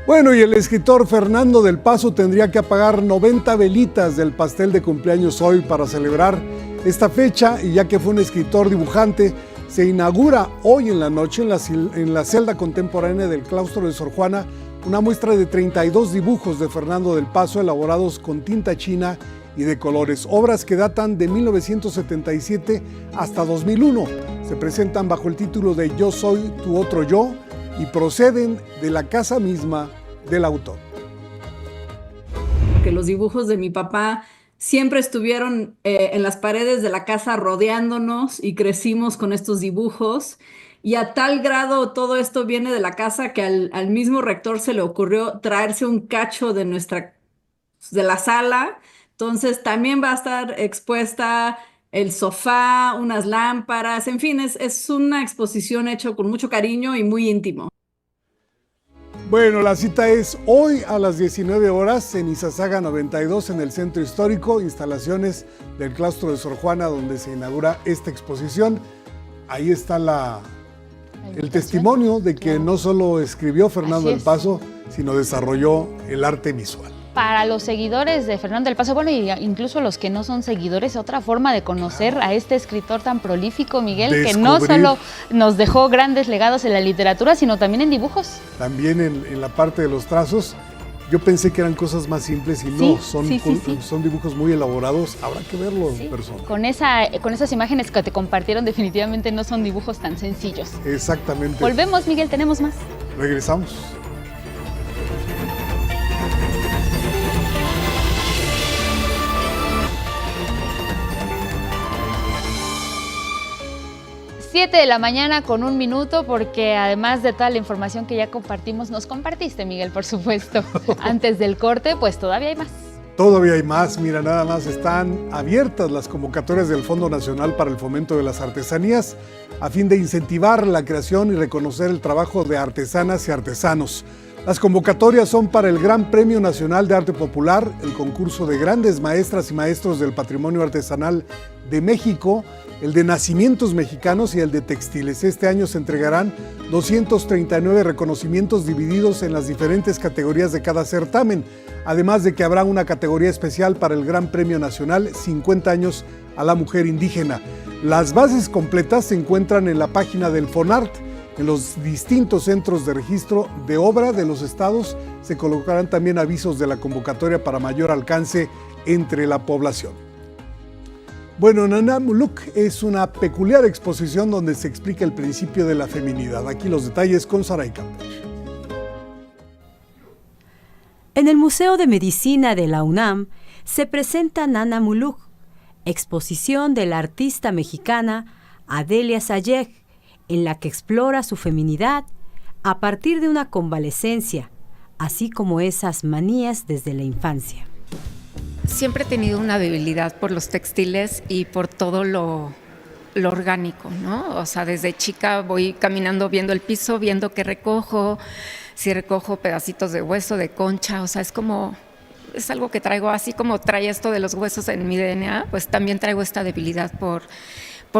Bueno, y el escritor Fernando del Paso tendría que apagar 90 velitas del pastel de cumpleaños hoy para celebrar esta fecha, y ya que fue un escritor dibujante, se inaugura hoy en la noche en la celda contemporánea del claustro de Sor Juana una muestra de 32 dibujos de Fernando del Paso elaborados con tinta china y de colores, obras que datan de 1977 hasta 2001. Se presentan bajo el título de Yo soy tu otro yo y proceden de la casa misma del autor. Que los dibujos de mi papá siempre estuvieron en las paredes de la casa rodeándonos y crecimos con estos dibujos. Y a tal grado todo esto viene de la casa que al mismo rector se le ocurrió traerse un cacho de la sala. Entonces también va a estar expuesta el sofá, unas lámparas, en fin, es una exposición hecha con mucho cariño y muy íntimo. Bueno, la cita es hoy a las 19 horas en Izazaga 92 en el Centro Histórico, instalaciones del claustro de Sor Juana, donde se inaugura esta exposición. Ahí está el testimonio de que no solo escribió Fernando del Paso, sino desarrolló el arte visual. Para los seguidores de Fernando del Paso, bueno, y incluso los que no son seguidores, otra forma de conocer a este escritor tan prolífico, Miguel, que no solo nos dejó grandes legados en la literatura, sino también en dibujos. También en la parte de los trazos. Yo pensé que eran cosas más simples y no, son dibujos muy elaborados, habrá que verlo en persona. Con esas imágenes que te compartieron, definitivamente no son dibujos tan sencillos. Exactamente. Volvemos, Miguel, tenemos más. Regresamos. Siete de la mañana con 1 minuto, porque además de toda la información que ya compartimos, nos compartiste, Miguel, por supuesto, antes del corte, pues todavía hay más. Todavía hay más, mira, nada más están abiertas las convocatorias del Fondo Nacional para el Fomento de las Artesanías a fin de incentivar la creación y reconocer el trabajo de artesanas y artesanos. Las convocatorias son para el Gran Premio Nacional de Arte Popular, el concurso de grandes maestras y maestros del patrimonio artesanal de México, el de nacimientos mexicanos y el de textiles. Este año se entregarán 239 reconocimientos divididos en las diferentes categorías de cada certamen, además de que habrá una categoría especial para el Gran Premio Nacional 50 años a la mujer indígena. Las bases completas se encuentran en la página del FONART. En los distintos centros de registro de obra de los estados se colocarán también avisos de la convocatoria para mayor alcance entre la población. Bueno, Nana Muluk es una peculiar exposición donde se explica el principio de la feminidad. Aquí los detalles con Saray Campos. En el Museo de Medicina de la UNAM se presenta Nana Muluk, exposición de la artista mexicana Adelia Sayeg, en la que explora su feminidad a partir de una convalecencia, así como esas manías desde la infancia. Siempre he tenido una debilidad por los textiles y por todo lo orgánico, ¿no? O sea, desde chica voy caminando viendo el piso, viendo qué recojo, si recojo pedacitos de hueso, de concha, o sea, es algo que traigo, así como trae esto de los huesos en mi DNA, pues también traigo esta debilidad por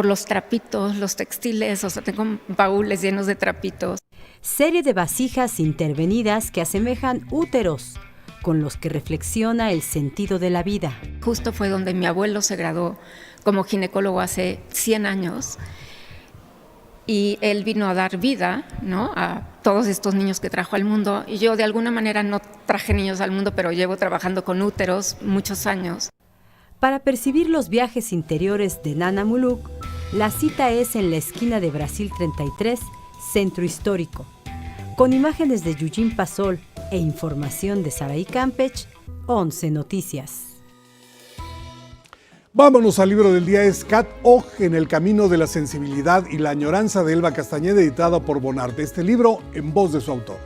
los trapitos, los textiles, o sea, tengo baúles llenos de trapitos. Serie de vasijas intervenidas que asemejan úteros, con los que reflexiona el sentido de la vida. Justo fue donde mi abuelo se graduó como ginecólogo hace 100 años y él vino a dar vida, ¿no?, a todos estos niños que trajo al mundo. Y yo de alguna manera no traje niños al mundo, pero llevo trabajando con úteros muchos años. Para percibir los viajes interiores de Nana Muluk, la cita es en la esquina de Brasil 33, Centro Histórico. Con imágenes de Yujin Pasol e información de Saray Campech, 11 Noticias. Vámonos al libro del día, es Cat Og en el camino de la sensibilidad y la añoranza de Elba Castañeda, editada por Bonarte. Este libro en voz de su autor.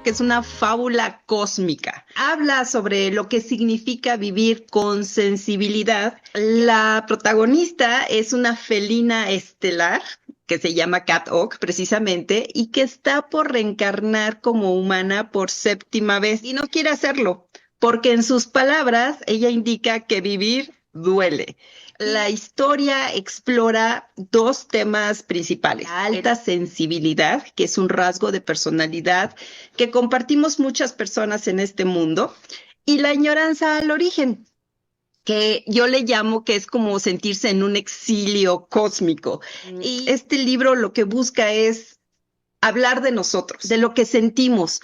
que es una fábula cósmica. Habla sobre lo que significa vivir con sensibilidad. La protagonista es una felina estelar que se llama Cat Oak precisamente y que está por reencarnar como humana por 7ª vez y no quiere hacerlo porque en sus palabras ella indica que vivir duele. La historia explora 2 temas principales. La alta sensibilidad, que es un rasgo de personalidad que compartimos muchas personas en este mundo, y la añoranza al origen, que yo le llamo que es como sentirse en un exilio cósmico. Y este libro lo que busca es hablar de nosotros, de lo que sentimos,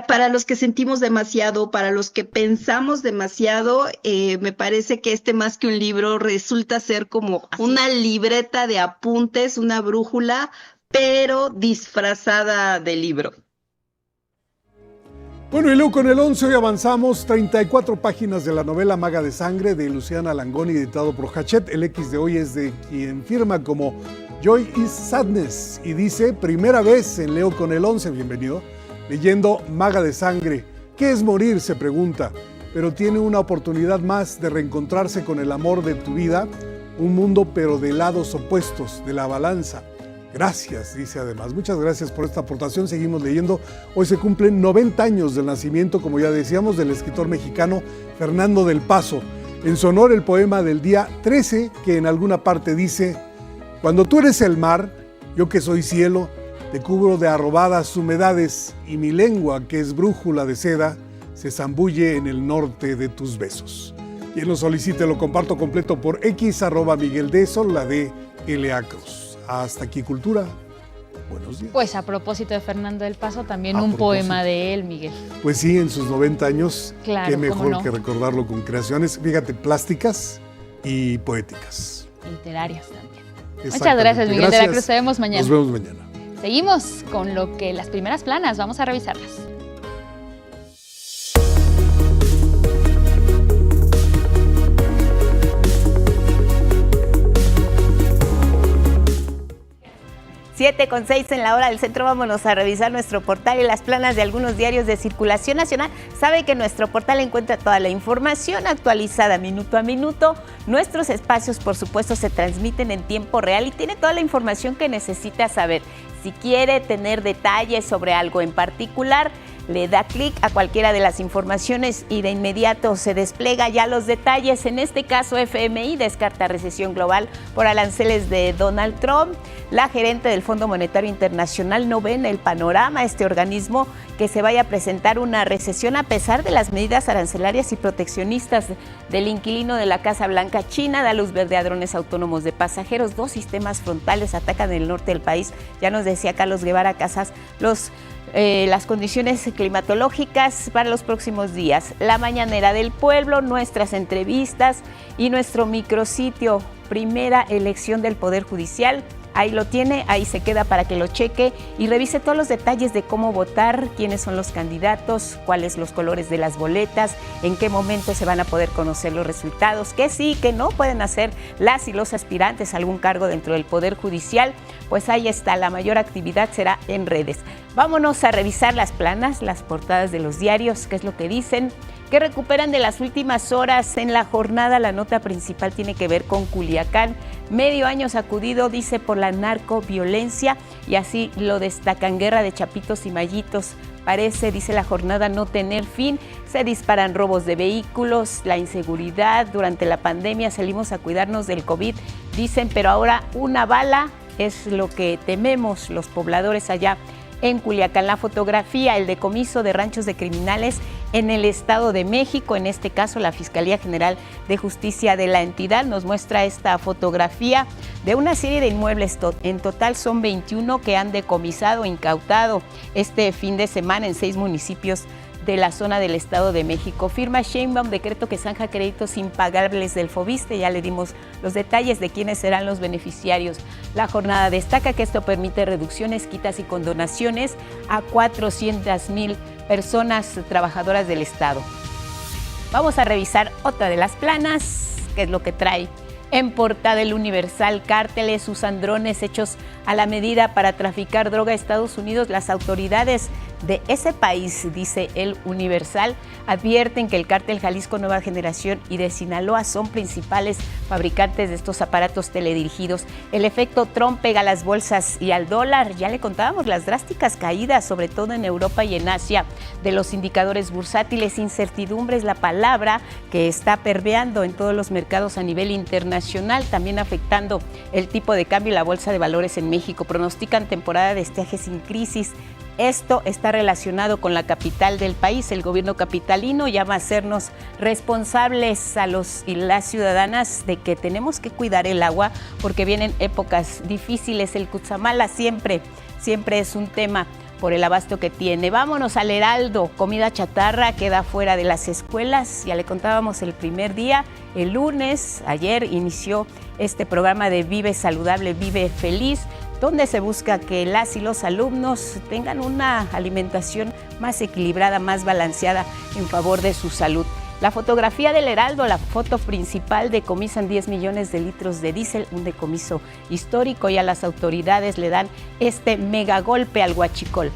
para los que sentimos demasiado, para los que pensamos demasiado. Me parece que más que un libro resulta ser como una libreta de apuntes, una brújula, pero disfrazada de libro. Bueno, y luego con el 11 hoy avanzamos 34 páginas de la novela Maga de Sangre de Luciana Langoni, editado por Hachette. El X de hoy es de quien firma como Joy is Sadness y dice: primera vez en Leo con el 11, bienvenido, leyendo Maga de Sangre. ¿Qué es morir?, se pregunta, pero tiene una oportunidad más de reencontrarse con el amor de tu vida, un mundo pero de lados opuestos, de la balanza. Gracias, dice además. Muchas gracias por esta aportación. Seguimos leyendo. Hoy se cumplen 90 años del nacimiento, como ya decíamos, del escritor mexicano Fernando del Paso. En su honor, el poema del día 13, que en alguna parte dice: cuando tú eres el mar, yo que soy cielo, te cubro de arrobadas humedades, y mi lengua, que es brújula de seda, se zambulle en el norte de tus besos. Quien lo solicite lo comparto completo por X, @Miguel D, Sol, la D, L.A. Cruz. Hasta aquí Cultura. Buenos días. Pues a propósito de Fernando del Paso, también un poema de él, Miguel. Pues sí, en sus 90 años, claro, qué mejor que recordarlo con creaciones, fíjate, plásticas y poéticas. Literarias también. Muchas gracias, Miguel de la Cruz. Te vemos mañana. Nos vemos mañana. Seguimos con las primeras planas. Vamos a revisarlas. Siete con 6 en la hora del centro. Vámonos a revisar nuestro portal y las planas de algunos diarios de circulación nacional. Sabe que en nuestro portal encuentra toda la información actualizada minuto a minuto. Nuestros espacios, por supuesto, se transmiten en tiempo real y tiene toda la información que necesita saber. Si quiere tener detalles sobre algo en particular, le da clic a cualquiera de las informaciones y de inmediato se despliega ya los detalles. En este caso, FMI descarta recesión global por aranceles de Donald Trump. La gerente del Fondo Monetario Internacional no ve en el panorama este organismo que se vaya a presentar una recesión a pesar de las medidas arancelarias y proteccionistas del inquilino de la Casa Blanca. China da luz verde a drones autónomos de pasajeros. 2 sistemas frontales atacan el norte del país. Ya nos decía Carlos Guevara Casas las condiciones climatológicas para los próximos días. La mañanera del pueblo, nuestras entrevistas y nuestro micrositio, primera elección del Poder Judicial. Ahí lo tiene, ahí se queda para que lo cheque y revise todos los detalles de cómo votar, quiénes son los candidatos, cuáles los colores de las boletas, en qué momento se van a poder conocer los resultados, qué sí, qué no pueden hacer las y los aspirantes a algún cargo dentro del Poder Judicial. Pues ahí está, la mayor actividad será en redes. Vámonos a revisar las planas, las portadas de los diarios, qué es lo que dicen, que recuperan de las últimas horas en la jornada. La nota principal tiene que ver con Culiacán. Medio año sacudido, dice, por la narcoviolencia, y así lo destacan. Guerra de chapitos y mallitos. Parece, dice la jornada, no tener fin. Se disparan robos de vehículos, la inseguridad. Durante la pandemia salimos a cuidarnos del COVID, dicen, pero ahora una bala es lo que tememos los pobladores allá en Culiacán. La fotografía, el decomiso de ranchos de criminales en el Estado de México. En este caso, la Fiscalía General de Justicia de la entidad nos muestra esta fotografía de una serie de inmuebles. En total son 21 que han decomisado, incautado este fin de semana en 6 municipios de la zona del Estado de México. Firma Sheinbaum decreto que zanja créditos impagables del Fobiste. Ya le dimos los detalles de quiénes serán los beneficiarios. La jornada destaca que esto permite reducciones, quitas y condonaciones a 400,000 personas trabajadoras del Estado. Vamos a revisar otra de las planas, que es lo que trae en portada el Universal. Cárteles usan drones hechos a la medida para traficar droga a Estados Unidos. Las autoridades de ese país, dice el Universal. Advierten que el Cártel Jalisco Nueva Generación y de Sinaloa son principales fabricantes de estos aparatos teledirigidos. El efecto Trump pega a las bolsas y al dólar. Ya le contábamos las drásticas caídas, sobre todo en Europa y en Asia, de los indicadores bursátiles. Incertidumbre es la palabra que está permeando en todos los mercados a nivel internacional, también afectando el tipo de cambio y la bolsa de valores en México. Pronostican temporada de estiaje sin crisis. Esto está relacionado con la capital del país. El gobierno capitalino llama a hacernos responsables a los y las ciudadanas de que tenemos que cuidar el agua porque vienen épocas difíciles. El Cutzamala siempre es un tema por el abasto que tiene. Vámonos al Heraldo. Comida chatarra queda fuera de las escuelas. Ya le contábamos el primer día, el lunes, ayer inició este programa de Vive Saludable, Vive Feliz, donde se busca que las y los alumnos tengan una alimentación más equilibrada, más balanceada en favor de su salud. La fotografía del Heraldo, la foto principal, decomisan 10 millones de litros de diésel, un decomiso histórico, y a las autoridades le dan este megagolpe al huachicol.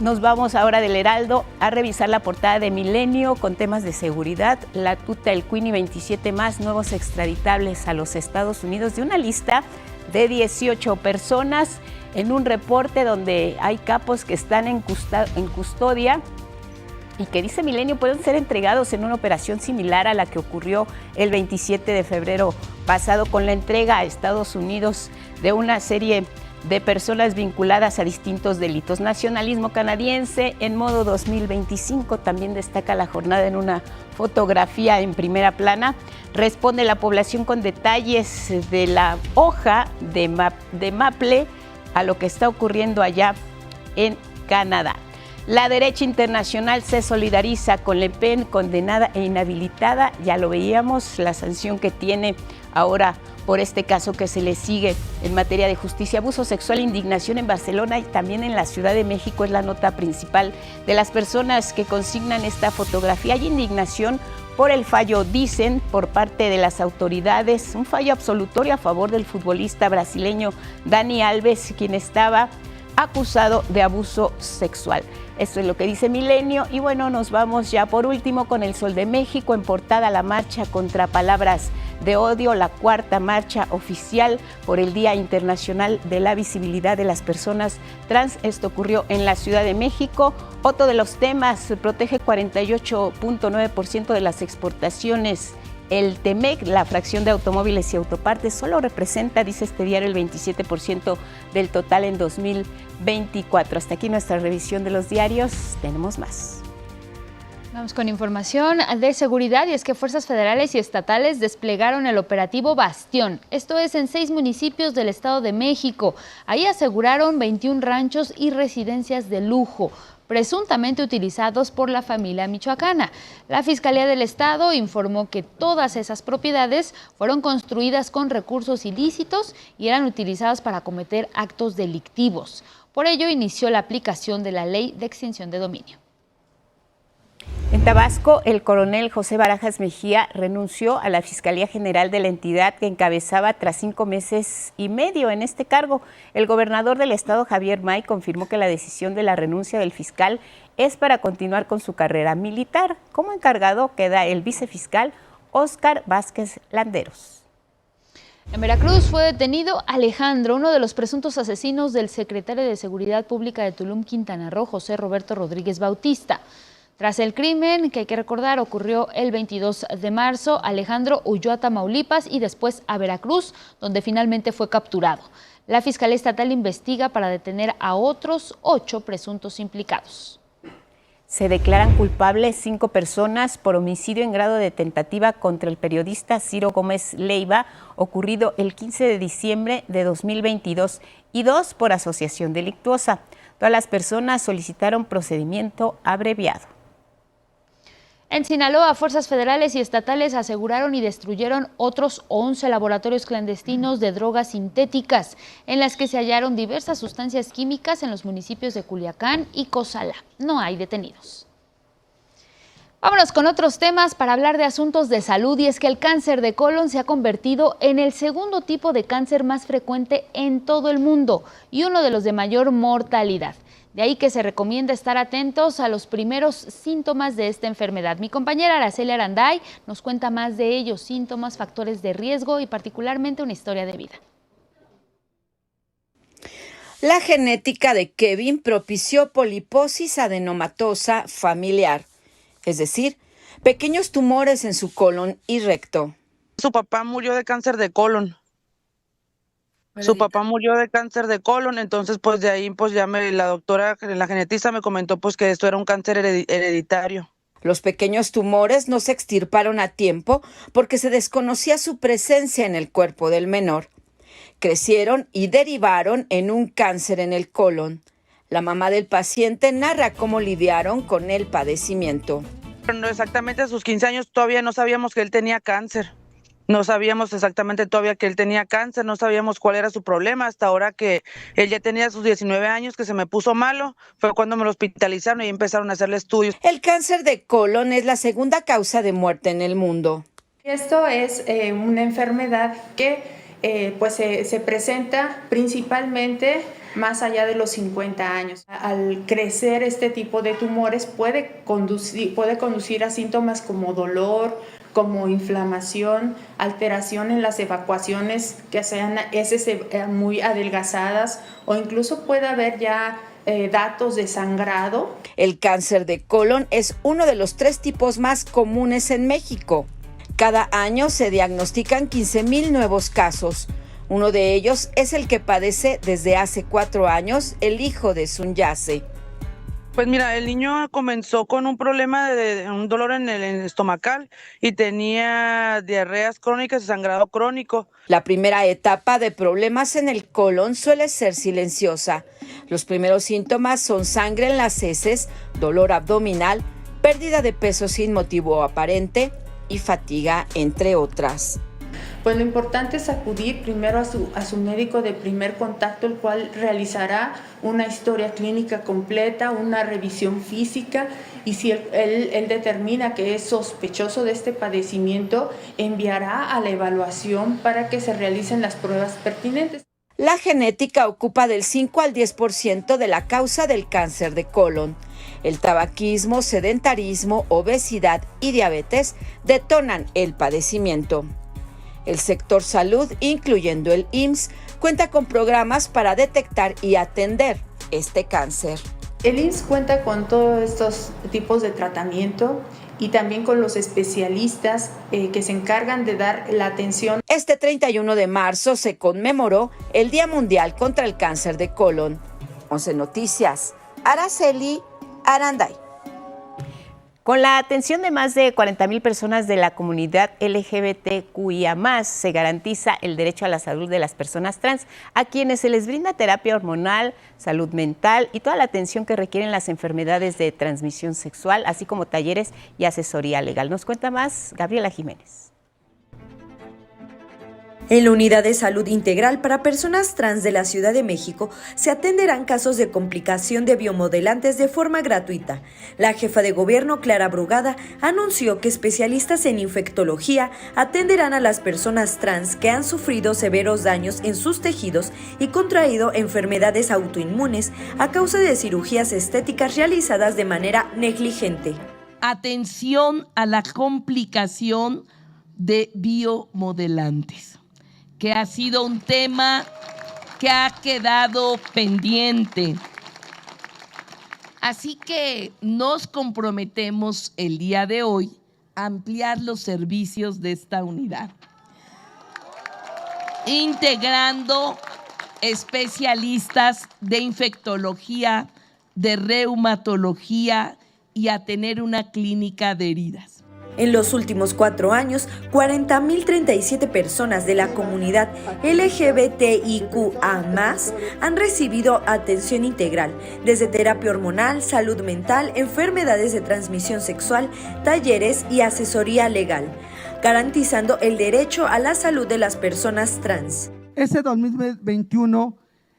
Nos vamos ahora del Heraldo a revisar la portada de Milenio con temas de seguridad. La tuta, el Queenie 27 más nuevos extraditables a los Estados Unidos, de una lista de 18 personas en un reporte donde hay capos que están en custodia y que, dice Milenio, pueden ser entregados en una operación similar a la que ocurrió el 27 de febrero pasado con la entrega a Estados Unidos de una serie de personas vinculadas a distintos delitos. Nacionalismo canadiense en modo 2025, también destaca la jornada en una fotografía en primera plana. Responde la población con detalles de la hoja de Maple a lo que está ocurriendo allá en Canadá. La derecha internacional se solidariza con Le Pen, condenada e inhabilitada. Ya lo veíamos, la sanción que tiene ahora por este caso que se le sigue en materia de justicia. Abuso sexual, indignación en Barcelona y también en la Ciudad de México es la nota principal de las personas que consignan esta fotografía. Hay indignación por el fallo, dicen, por parte de las autoridades, un fallo absolutorio a favor del futbolista brasileño Dani Alves, quien estaba acusado de abuso sexual. Esto es lo que dice Milenio. Y bueno, nos vamos ya por último con El Sol de México. En portada, la marcha contra palabras de odio, la cuarta marcha oficial por el Día Internacional de la Visibilidad de las Personas Trans. Esto ocurrió en la Ciudad de México. Otro de los temas, protege 48.9% de las exportaciones. El TEMEC, la fracción de automóviles y autopartes, solo representa, dice este diario, el 27% del total en 2024. Hasta aquí nuestra revisión de los diarios. Tenemos más. Vamos con información de seguridad, y es que fuerzas federales y estatales desplegaron el operativo Bastión. Esto es en 6 municipios del Estado de México. Ahí aseguraron 21 ranchos y residencias de lujo, presuntamente utilizados por la familia michoacana. La Fiscalía del Estado informó que todas esas propiedades fueron construidas con recursos ilícitos y eran utilizadas para cometer actos delictivos. Por ello, inició la aplicación de la Ley de Extinción de Dominio. En Tabasco, el coronel José Barajas Mejía renunció a la Fiscalía General de la entidad que encabezaba tras 5 meses y medio en este cargo. El gobernador del estado, Javier May, confirmó que la decisión de la renuncia del fiscal es para continuar con su carrera militar. Como encargado queda el vicefiscal Óscar Vázquez Landeros. En Veracruz fue detenido Alejandro, uno de los presuntos asesinos del secretario de Seguridad Pública de Tulum, Quintana Roo, José Roberto Rodríguez Bautista. Tras el crimen, que hay que recordar ocurrió el 22 de marzo, Alejandro huyó a Tamaulipas y después a Veracruz, donde finalmente fue capturado. La Fiscalía Estatal investiga para detener a otros 8 presuntos implicados. Se declaran culpables 5 personas por homicidio en grado de tentativa contra el periodista Ciro Gómez Leiva, ocurrido el 15 de diciembre de 2022, y 2 por asociación delictuosa. Todas las personas solicitaron procedimiento abreviado. En Sinaloa, fuerzas federales y estatales aseguraron y destruyeron otros 11 laboratorios clandestinos de drogas sintéticas, en las que se hallaron diversas sustancias químicas en los municipios de Culiacán y Cozalá. No hay detenidos. Vámonos con otros temas para hablar de asuntos de salud, y es que el cáncer de colon se ha convertido en el segundo tipo de cáncer más frecuente en todo el mundo y uno de los de mayor mortalidad. De ahí que se recomienda estar atentos a los primeros síntomas de esta enfermedad. Mi compañera Araceli Aranday nos cuenta más de ellos, síntomas, factores de riesgo y particularmente una historia de vida. La genética de Kevin propició poliposis adenomatosa familiar, es decir, pequeños tumores en su colon y recto. Su papá murió de cáncer de colon. Entonces pues de ahí pues la doctora, la genetista me comentó pues que esto era un cáncer hereditario. Los pequeños tumores no se extirparon a tiempo porque se desconocía su presencia en el cuerpo del menor. Crecieron y derivaron en un cáncer en el colon. La mamá del paciente narra cómo lidiaron con el padecimiento. No, exactamente a sus 15 años todavía no sabíamos que él tenía cáncer. No sabíamos exactamente todavía que él tenía cáncer, no sabíamos cuál era su problema, hasta ahora que él ya tenía sus 19 años, que se me puso malo, fue cuando me lo hospitalizaron y empezaron a hacerle estudios. El cáncer de colon es la segunda causa de muerte en el mundo. Esto es una enfermedad que se presenta principalmente más allá de los 50 años. Al crecer este tipo de tumores puede conducir a síntomas como dolor, como inflamación, alteración en las evacuaciones que sean heces muy adelgazadas o incluso puede haber ya datos de sangrado. El cáncer de colon es uno de los 3 tipos más comunes en México. Cada año se diagnostican 15,000 nuevos casos. Uno de ellos es el que padece desde hace 4 años el hijo de Sun Yat-sen. Pues mira, el niño comenzó con un problema de un dolor en el estomacal y tenía diarreas crónicas y sangrado crónico. La primera etapa de problemas en el colon suele ser silenciosa. Los primeros síntomas son sangre en las heces, dolor abdominal, pérdida de peso sin motivo aparente y fatiga, entre otras. Pues lo importante es acudir primero a su médico de primer contacto, el cual realizará una historia clínica completa, una revisión física, y si él determina que es sospechoso de este padecimiento, enviará a la evaluación para que se realicen las pruebas pertinentes. La genética ocupa del 5 al 10% de la causa del cáncer de colon. El tabaquismo, sedentarismo, obesidad y diabetes detonan el padecimiento. El sector salud, incluyendo el IMSS, cuenta con programas para detectar y atender este cáncer. El IMSS cuenta con todos estos tipos de tratamiento y también con los especialistas que se encargan de dar la atención. Este 31 de marzo se conmemoró el Día Mundial contra el Cáncer de Colon. 11 Noticias, Araceli Aranday. Con la atención de más de 40,000 personas de la comunidad LGBTQIA+, se garantiza el derecho a la salud de las personas trans, a quienes se les brinda terapia hormonal, salud mental y toda la atención que requieren las enfermedades de transmisión sexual, así como talleres y asesoría legal. Nos cuenta más Gabriela Jiménez. En la Unidad de Salud Integral para Personas Trans de la Ciudad de México se atenderán casos de complicación de biomodelantes de forma gratuita. La jefa de gobierno, Clara Brugada, anunció que especialistas en infectología atenderán a las personas trans que han sufrido severos daños en sus tejidos y contraído enfermedades autoinmunes a causa de cirugías estéticas realizadas de manera negligente. Atención a la complicación de biomodelantes, que ha sido un tema que ha quedado pendiente. Así que nos comprometemos el día de hoy a ampliar los servicios de esta unidad, integrando especialistas de infectología, de reumatología y a tener una clínica de heridas. En los últimos 4 años, 40,037 personas de la comunidad LGBTIQA+ han recibido atención integral, desde terapia hormonal, salud mental, enfermedades de transmisión sexual, talleres y asesoría legal, garantizando el derecho a la salud de las personas trans. Este 2021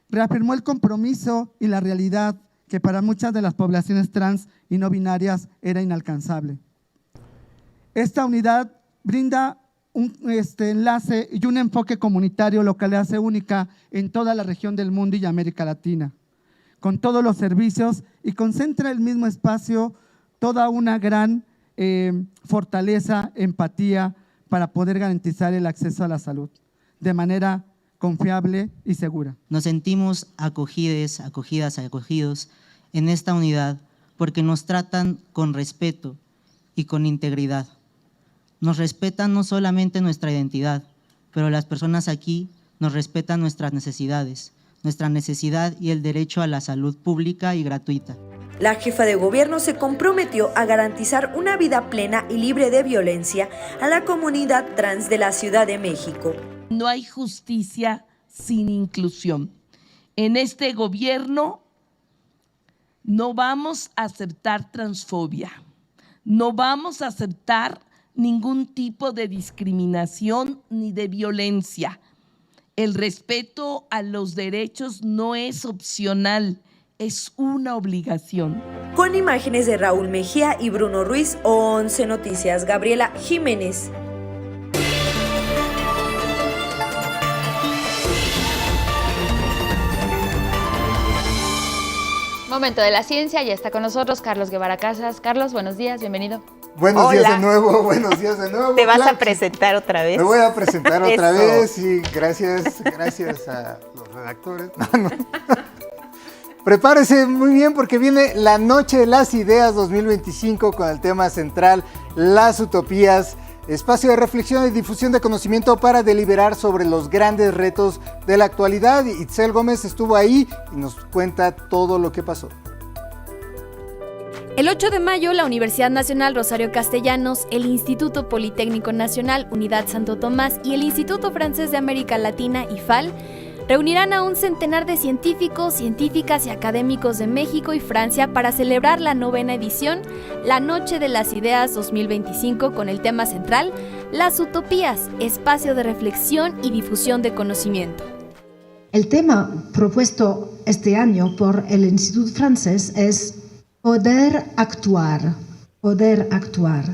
reafirmó el compromiso y la realidad que para muchas de las poblaciones trans y no binarias era inalcanzable. Esta unidad brinda un enlace y un enfoque comunitario, lo que le hace única en toda la región del mundo y América Latina. con todos los servicios y concentra en el mismo espacio toda una gran fortaleza, empatía para poder garantizar el acceso a la salud de manera confiable y segura. Nos sentimos acogidos en esta unidad porque nos tratan con respeto y con integridad. Nos respetan no solamente nuestra identidad, pero las personas aquí nos respetan nuestras necesidades, nuestra necesidad y el derecho a la salud pública y gratuita. La jefa de gobierno se comprometió a garantizar una vida plena y libre de violencia a la comunidad trans de la Ciudad de México. No hay justicia sin inclusión. En este gobierno no vamos a aceptar transfobia, no vamos a aceptar ningún tipo de discriminación ni de violencia. El respeto a los derechos no es opcional, es una obligación. Con imágenes de Raúl Mejía y Bruno Ruiz, 11 Noticias, Gabriela Jiménez. Momento de la ciencia, ya está con nosotros Carlos Guevara Casas. Carlos, buenos días, bienvenido. Buenos días de nuevo, buenos días de nuevo. ¿Te vas a presentar otra vez? Me voy a presentar otra vez y gracias a los redactores. No. Prepárese muy bien porque viene la Noche de las Ideas 2025 con el tema central, las utopías, espacio de reflexión y difusión de conocimiento para deliberar sobre los grandes retos de la actualidad. Itzel Gómez estuvo ahí y nos cuenta todo lo que pasó. El 8 de mayo, la Universidad Nacional Rosario Castellanos, el Instituto Politécnico Nacional Unidad Santo Tomás y el Instituto Francés de América Latina, IFAL, reunirán a un centenar de científicos, científicas y académicos de México y Francia para celebrar la 9ª edición, la Noche de las Ideas 2025, con el tema central, las utopías, espacio de reflexión y difusión de conocimiento. El tema propuesto este año por el Instituto Francés es Poder actuar, poder actuar.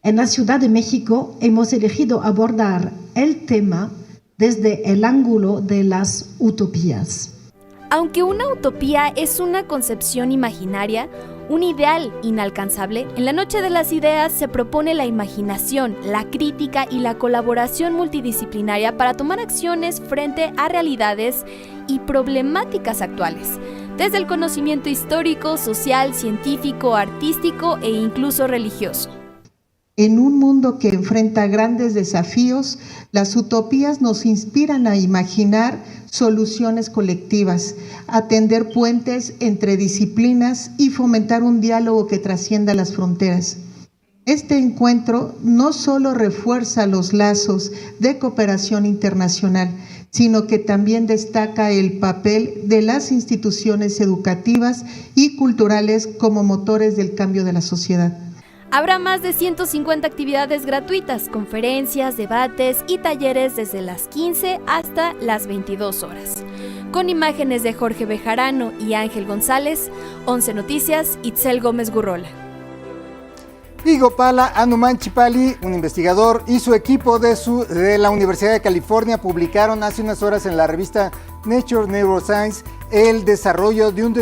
En la Ciudad de México hemos elegido abordar el tema desde el ángulo de las utopías. Aunque una utopía es una concepción imaginaria, un ideal inalcanzable, en la Noche de las Ideas se propone la imaginación, la crítica y la colaboración multidisciplinaria para tomar acciones frente a realidades y problemáticas actuales, desde el conocimiento histórico, social, científico, artístico e incluso religioso. En un mundo que enfrenta grandes desafíos, las utopías nos inspiran a imaginar soluciones colectivas, a tender puentes entre disciplinas y fomentar un diálogo que trascienda las fronteras. Este encuentro no solo refuerza los lazos de cooperación internacional, sino que también destaca el papel de las instituciones educativas y culturales como motores del cambio de la sociedad. Habrá más de 150 actividades gratuitas, conferencias, debates y talleres desde las 15 hasta las 22 horas. Con imágenes de Jorge Bejarano y Ángel González, 11 Noticias, Itzel Gómez Gurrola. Igopala Anumanchipali, un investigador, y su equipo de la Universidad de California publicaron hace unas horas en la revista Nature Neuroscience el desarrollo de un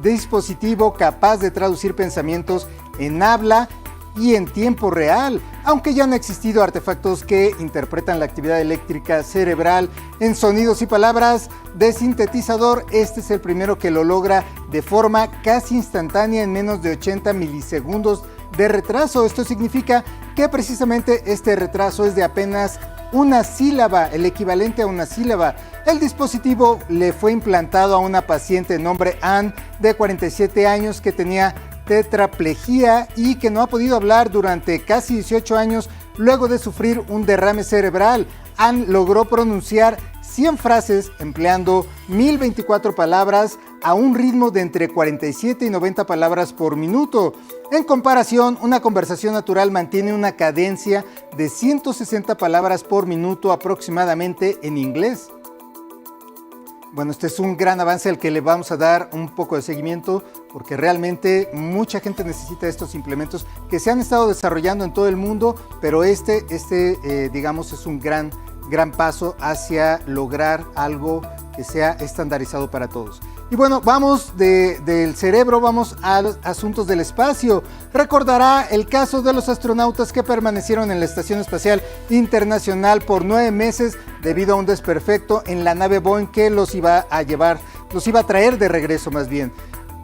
dispositivo capaz de traducir pensamientos en habla y en tiempo real, aunque ya han existido artefactos que interpretan la actividad eléctrica cerebral en sonidos y palabras de sintetizador. Este es el primero que lo logra de forma casi instantánea en menos de 80 milisegundos de retraso. Esto significa que precisamente este retraso es de apenas una sílaba, el equivalente a una sílaba. El dispositivo le fue implantado a una paciente de nombre Anne, de 47 años, que tenía tetraplegia y que no ha podido hablar durante casi 18 años luego de sufrir un derrame cerebral. Anne logró pronunciar 100 frases empleando 1024 palabras a un ritmo de entre 47 y 90 palabras por minuto. En comparación, una conversación natural mantiene una cadencia de 160 palabras por minuto aproximadamente en inglés. Bueno, este es un gran avance al que le vamos a dar un poco de seguimiento porque realmente mucha gente necesita estos implementos que se han estado desarrollando en todo el mundo, pero digamos, es un gran paso hacia lograr algo que sea estandarizado para todos. Y bueno, vamos del cerebro, vamos a los asuntos del espacio. Recordará el caso de los astronautas que permanecieron en la Estación Espacial Internacional por 9 meses debido a un desperfecto en la nave Boeing que los iba a traer de regreso más bien.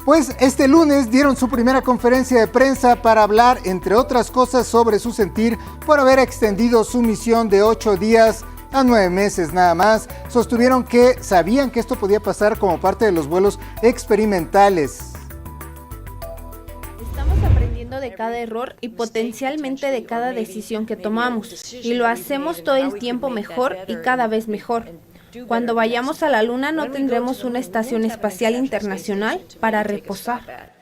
Pues este lunes dieron su primera conferencia de prensa para hablar, entre otras cosas, sobre su sentir por haber extendido su misión de 8 días a 9 meses nada más. Sostuvieron que sabían que esto podía pasar como parte de los vuelos experimentales. Estamos aprendiendo de cada error y potencialmente de cada decisión que tomamos, y lo hacemos todo el tiempo mejor y cada vez mejor. Cuando vayamos a la Luna no tendremos una estación espacial internacional para reposar.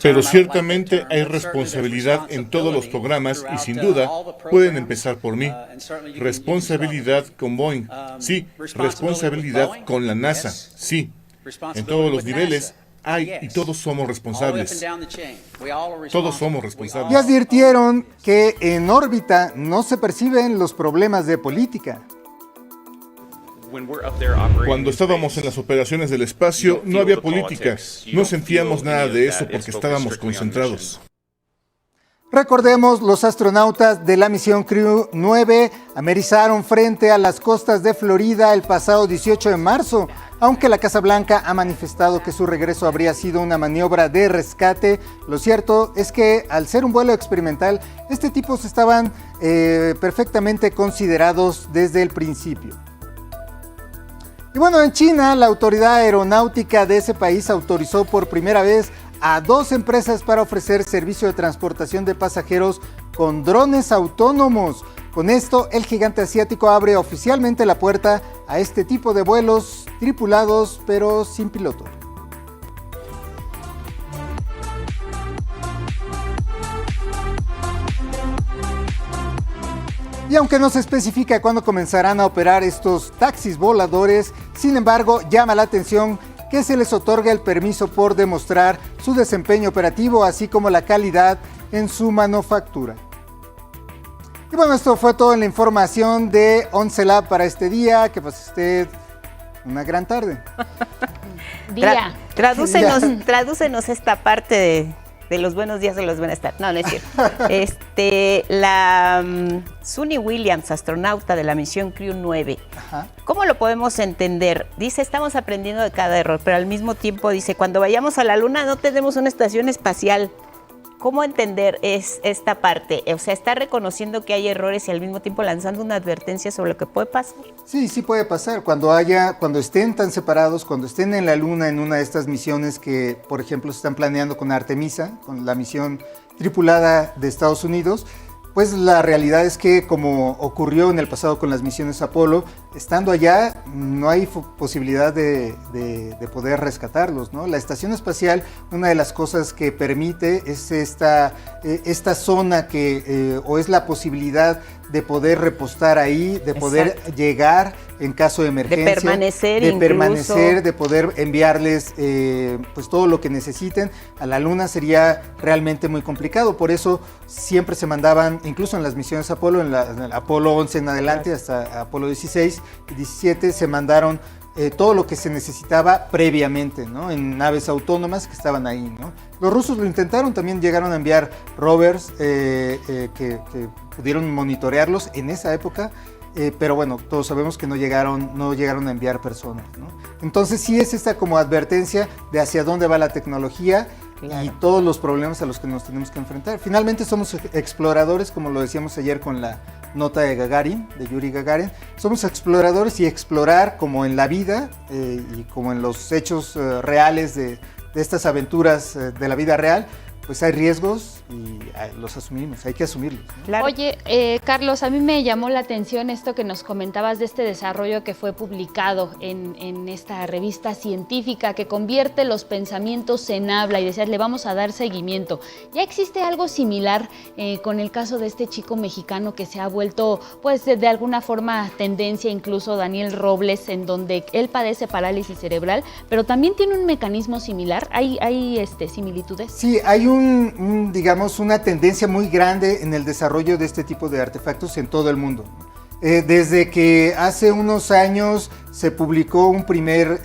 Pero ciertamente hay responsabilidad en todos los programas y sin duda pueden empezar por mí. Responsabilidad con Boeing, sí. Responsabilidad con la NASA, sí. En todos los niveles hay y todos somos responsables. Todos somos responsables. Y advirtieron que en órbita no se perciben los problemas de política. Cuando estábamos en las operaciones del espacio, no había política. No sentíamos nada de eso porque estábamos concentrados. Recordemos, los astronautas de la misión Crew 9 amerizaron frente a las costas de Florida el pasado 18 de marzo. Aunque la Casa Blanca ha manifestado que su regreso habría sido una maniobra de rescate, lo cierto es que al ser un vuelo experimental, este tipo estaban perfectamente considerados desde el principio. Y bueno, en China, la autoridad aeronáutica de ese país autorizó por primera vez a 2 empresas para ofrecer servicio de transportación de pasajeros con drones autónomos. Con esto, el gigante asiático abre oficialmente la puerta a este tipo de vuelos tripulados, pero sin piloto. Y aunque no se especifica cuándo comenzarán a operar estos taxis voladores, sin embargo, llama la atención que se les otorga el permiso por demostrar su desempeño operativo, así como la calidad en su manufactura. Y bueno, esto fue toda la información de 11 Lab para este día. Que pase usted una gran tarde. Tradúcenos esta parte de los buenos días y los buenas tardes. No, no es cierto. La Suni Williams, astronauta de la misión Crew 9, ¿cómo lo podemos entender? Dice, estamos aprendiendo de cada error, pero al mismo tiempo dice, cuando vayamos a la Luna no tenemos una estación espacial. ¿Cómo entender esta parte? O sea, está reconociendo que hay errores y al mismo tiempo lanzando una advertencia sobre lo que puede pasar. Sí, sí puede pasar. Cuando estén tan separados, cuando estén en la Luna en una de estas misiones que, por ejemplo, se están planeando con Artemisa, con la misión tripulada de Estados Unidos, pues la realidad es que, como ocurrió en el pasado con las misiones Apolo, estando allá no hay posibilidad de poder rescatarlos, ¿no? La estación espacial, una de las cosas que permite es esta zona o es la posibilidad de poder repostar ahí, de poder llegar en caso de emergencia, de permanecer, de poder enviarles pues todo lo que necesiten. A la Luna sería realmente muy complicado, por eso siempre se mandaban, incluso en las misiones Apolo, en el Apolo 11 en adelante hasta Apolo 16 y 17 se mandaron todo lo que se necesitaba previamente, ¿no? En naves autónomas que estaban ahí, ¿no? Los rusos lo intentaron, también llegaron a enviar rovers que pudieron monitorearlos en esa época, pero bueno, todos sabemos que no llegaron a enviar personas, ¿no? Entonces sí es esta como advertencia de hacia dónde va la tecnología. Claro. Y todos los problemas a los que nos tenemos que enfrentar. Finalmente somos exploradores, como lo decíamos ayer con la nota de Gagarin, de Yuri Gagarin. Somos exploradores y explorar, como en la vida y como en los hechos reales de estas aventuras de la vida real, pues hay riesgos y los asumimos, hay que asumirlos, ¿no? Claro. Oye, Carlos, a mí me llamó la atención esto que nos comentabas de este desarrollo que fue publicado en esta revista científica que convierte los pensamientos en habla y decías, le vamos a dar seguimiento. ¿Ya existe algo similar con el caso de este chico mexicano que se ha vuelto, pues, de alguna forma tendencia, incluso Daniel Robles, en donde él padece parálisis cerebral, pero también tiene un mecanismo similar? ¿Hay similitudes? Sí, hay digamos, una tendencia muy grande en el desarrollo de este tipo de artefactos en todo el mundo. Desde que hace unos años se publicó un primer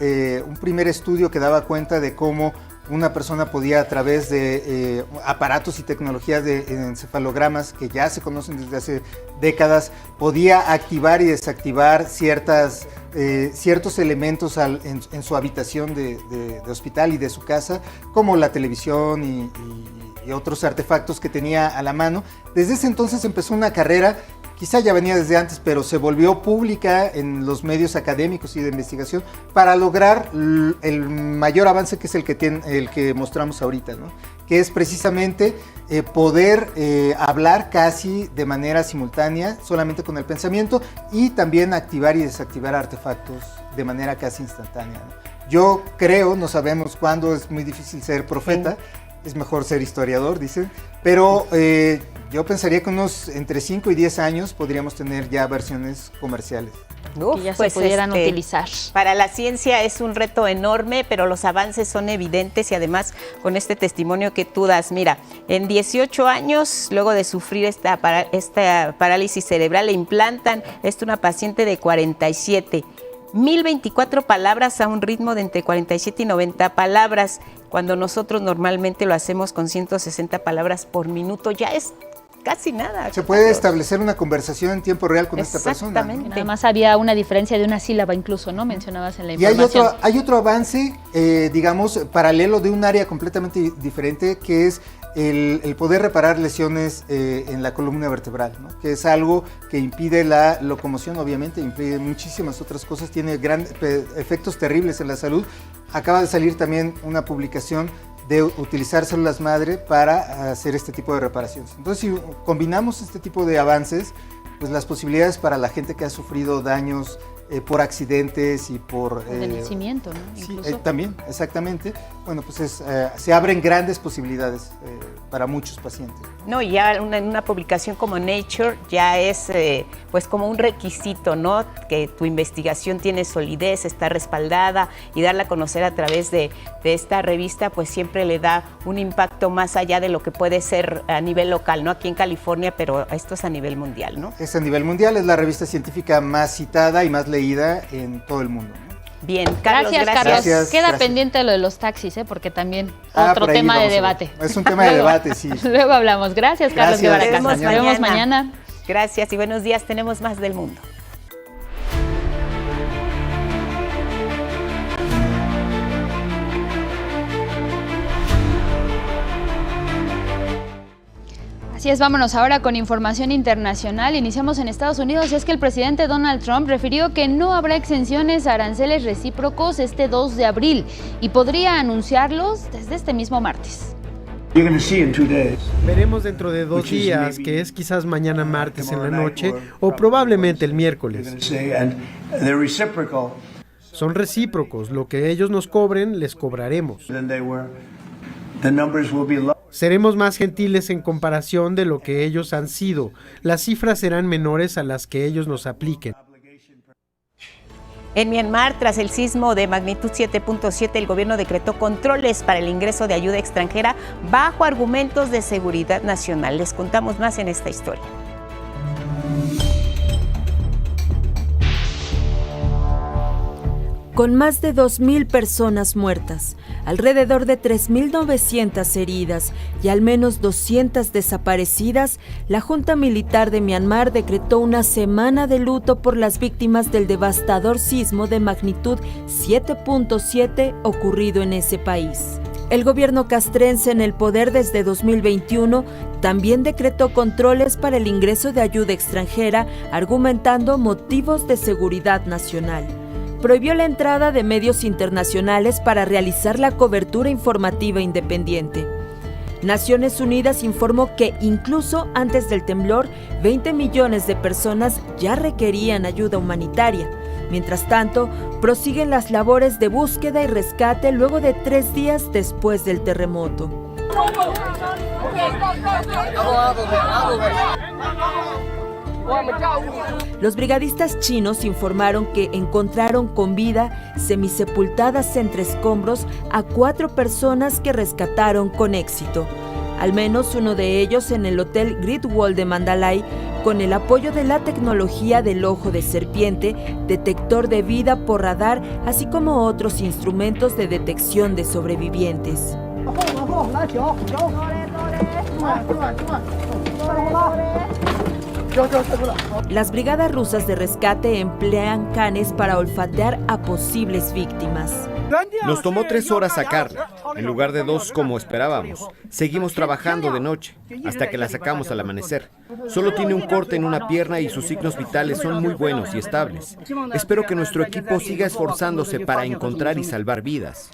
estudio que daba cuenta de cómo una persona podía, a través de aparatos y tecnologías de encefalogramas que ya se conocen desde hace décadas, podía activar y desactivar ciertos elementos en su habitación de hospital y de su casa, como la televisión y otros artefactos que tenía a la mano. Desde ese entonces empezó una carrera, quizá ya venía desde antes, pero se volvió pública en los medios académicos y de investigación para lograr el mayor avance, que es el que mostramos ahorita, ¿no? Que es precisamente poder hablar casi de manera simultánea, solamente con el pensamiento, y también activar y desactivar artefactos de manera casi instantánea, ¿no? Yo creo, no sabemos cuándo, es muy difícil ser profeta, es mejor ser historiador, dicen, pero yo pensaría que entre 5 y 10 años podríamos tener ya versiones comerciales. Que ya se pudieran utilizar. Para la ciencia es un reto enorme, pero los avances son evidentes, y además con este testimonio que tú das, mira, en 18 años, luego de sufrir esta parálisis cerebral, le implantan una paciente de 47, 1024 palabras a un ritmo de entre 47 y 90 palabras, cuando nosotros normalmente lo hacemos con 160 palabras por minuto. Ya es casi nada. Se puede establecer una conversación en tiempo real con esta persona. Exactamente. Nada más había una diferencia de una sílaba incluso, ¿no? Mencionabas en la información. Y hay otro avance, digamos, paralelo, de un área completamente diferente, que es el poder reparar lesiones en la columna vertebral, ¿no? Que es algo que impide la locomoción, obviamente, impide muchísimas otras cosas, tiene efectos terribles en la salud. Acaba de salir también una publicación de utilizar células madre para hacer este tipo de reparaciones. Entonces, si combinamos este tipo de avances, pues las posibilidades para la gente que ha sufrido daños por accidentes y por... de nacimiento, ¿no? Sí, también, exactamente. Bueno, pues se abren grandes posibilidades para muchos pacientes. No, y ya en una publicación como Nature ya es pues como un requisito, ¿no? Que tu investigación tiene solidez, está respaldada, y darla a conocer a través de esta revista, pues siempre le da un impacto más allá de lo que puede ser a nivel local, ¿no? Aquí en California, pero esto es a nivel mundial, ¿no? Es a nivel mundial, es la revista científica más citada y más leída en todo el mundo, ¿no? Bien, Carlos, gracias. Gracias. Queda pendiente lo de los taxis, porque también otro tema de debate. Es un tema de debate, sí. Luego hablamos. Gracias, Carlos Guevara Casas. Nos vemos mañana. Gracias y buenos días. Tenemos más del mundo. Así es, vámonos ahora con información internacional. Iniciamos en Estados Unidos. Es que el presidente Donald Trump refirió que no habrá exenciones a aranceles recíprocos este 2 de abril y podría anunciarlos desde este mismo martes. Veremos dentro de 2 días, que es quizás mañana martes en la noche o probablemente el miércoles. Son recíprocos, lo que ellos nos cobren, les cobraremos. Seremos más gentiles en comparación de lo que ellos han sido. Las cifras serán menores a las que ellos nos apliquen. En Myanmar, tras el sismo de magnitud 7.7, el gobierno decretó controles para el ingreso de ayuda extranjera bajo argumentos de seguridad nacional. Les contamos más en esta historia. Con más de 2.000 personas muertas, alrededor de 3.900 heridas y al menos 200 desaparecidas, la Junta Militar de Myanmar decretó una semana de luto por las víctimas del devastador sismo de magnitud 7.7 ocurrido en ese país. El gobierno castrense, en el poder desde 2021, también decretó controles para el ingreso de ayuda extranjera, argumentando motivos de seguridad nacional. Prohibió la entrada de medios internacionales para realizar la cobertura informativa independiente. Naciones Unidas informó que incluso antes del temblor, 20 millones de personas ya requerían ayuda humanitaria. Mientras tanto, prosiguen las labores de búsqueda y rescate luego de 3 días después del terremoto. Los brigadistas chinos informaron que encontraron con vida, semisepultadas entre escombros, a 4 personas que rescataron con éxito. Al menos uno de ellos en el Hotel Great Wall de Mandalay, con el apoyo de la tecnología del ojo de serpiente, detector de vida por radar, así como otros instrumentos de detección de sobrevivientes. Las brigadas rusas de rescate emplean canes para olfatear a posibles víctimas. Nos tomó 3 horas sacarla, en lugar de 2 como esperábamos. Seguimos trabajando de noche, hasta que la sacamos al amanecer. Solo tiene un corte en una pierna y sus signos vitales son muy buenos y estables. Espero que nuestro equipo siga esforzándose para encontrar y salvar vidas.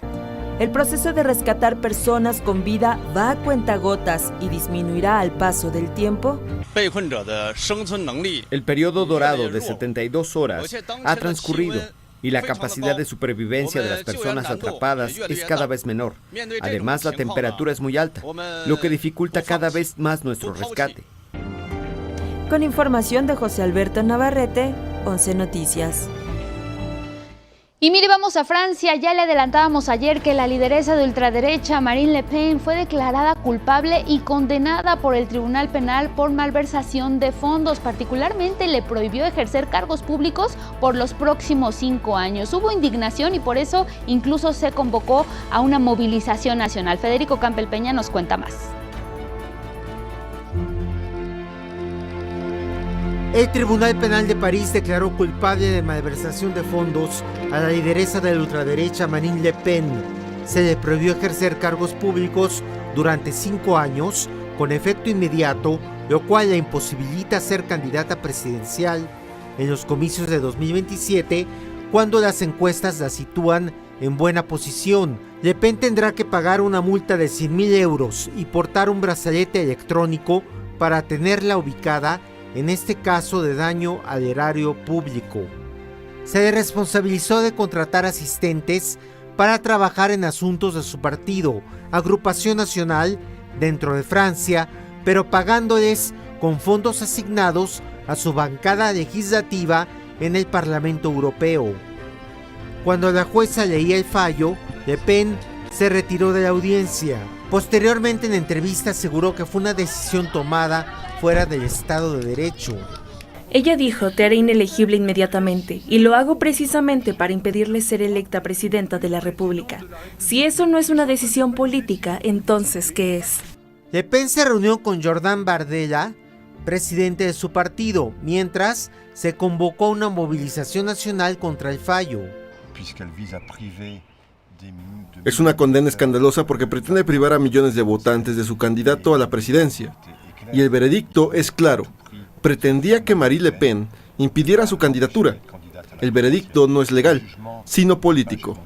El proceso de rescatar personas con vida va a cuentagotas y disminuirá al paso del tiempo. El periodo dorado de 72 horas ha transcurrido y la capacidad de supervivencia de las personas atrapadas es cada vez menor. Además, la temperatura es muy alta, lo que dificulta cada vez más nuestro rescate. Con información de José Alberto Navarrete, 11 Noticias. Y mire, vamos a Francia. Ya le adelantábamos ayer que la lideresa de ultraderecha, Marine Le Pen, fue declarada culpable y condenada por el Tribunal Penal por malversación de fondos. Particularmente le prohibió ejercer cargos públicos por los próximos 5 años. Hubo indignación y por eso incluso se convocó a una movilización nacional. Federico Campbell Peña nos cuenta más. El Tribunal Penal de París declaró culpable de malversación de fondos a la lideresa de la ultraderecha Marine Le Pen. Se le prohibió ejercer cargos públicos durante 5 años, con efecto inmediato, lo cual la imposibilita ser candidata presidencial en los comicios de 2027, cuando las encuestas la sitúan en buena posición. Le Pen tendrá que pagar una multa de 100.000 euros y portar un brazalete electrónico para tenerla ubicada, en este caso de daño al erario público. Se le responsabilizó de contratar asistentes para trabajar en asuntos de su partido, Agrupación Nacional, dentro de Francia, pero pagándoles con fondos asignados a su bancada legislativa en el Parlamento Europeo. Cuando la jueza leía el fallo, Le Pen se retiró de la audiencia. Posteriormente, en entrevista, aseguró que fue una decisión tomada fuera del Estado de Derecho. Ella dijo: te haré inelegible inmediatamente, y lo hago precisamente para impedirle ser electa presidenta de la República. Si eso no es una decisión política, entonces, ¿qué es? Le Pen se reunió con Jordan Bardella, presidente de su partido, mientras se convocó a una movilización nacional contra el fallo. Es una condena escandalosa porque pretende privar a millones de votantes de su candidato a la presidencia. Y el veredicto es claro. Pretendía que Marine Le Pen impidiera su candidatura. El veredicto no es legal, sino político.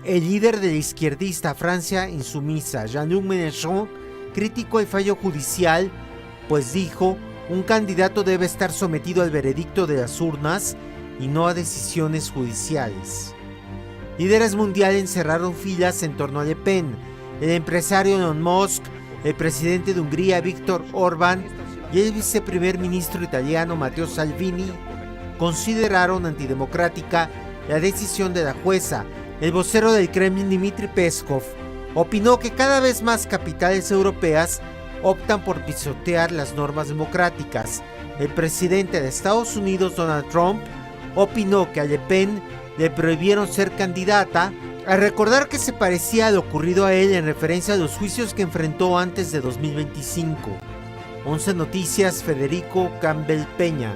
El líder de la izquierdista Francia Insumisa, Jean-Luc Mélenchon, criticó el fallo judicial, pues dijo: un candidato debe estar sometido al veredicto de las urnas y no a decisiones judiciales. Líderes mundiales cerraron filas en torno a Le Pen. El empresario Elon Musk, el presidente de Hungría Viktor Orbán y el viceprimer ministro italiano Matteo Salvini consideraron antidemocrática la decisión de la jueza. El vocero del Kremlin, Dmitry Peskov, opinó que cada vez más capitales europeas optan por pisotear las normas democráticas. El presidente de Estados Unidos, Donald Trump, opinó que a Le Pen le prohibieron ser candidata, al recordar que se parecía a lo ocurrido a él en referencia a los juicios que enfrentó antes de 2025. 11 Noticias, Federico Campbell Peña.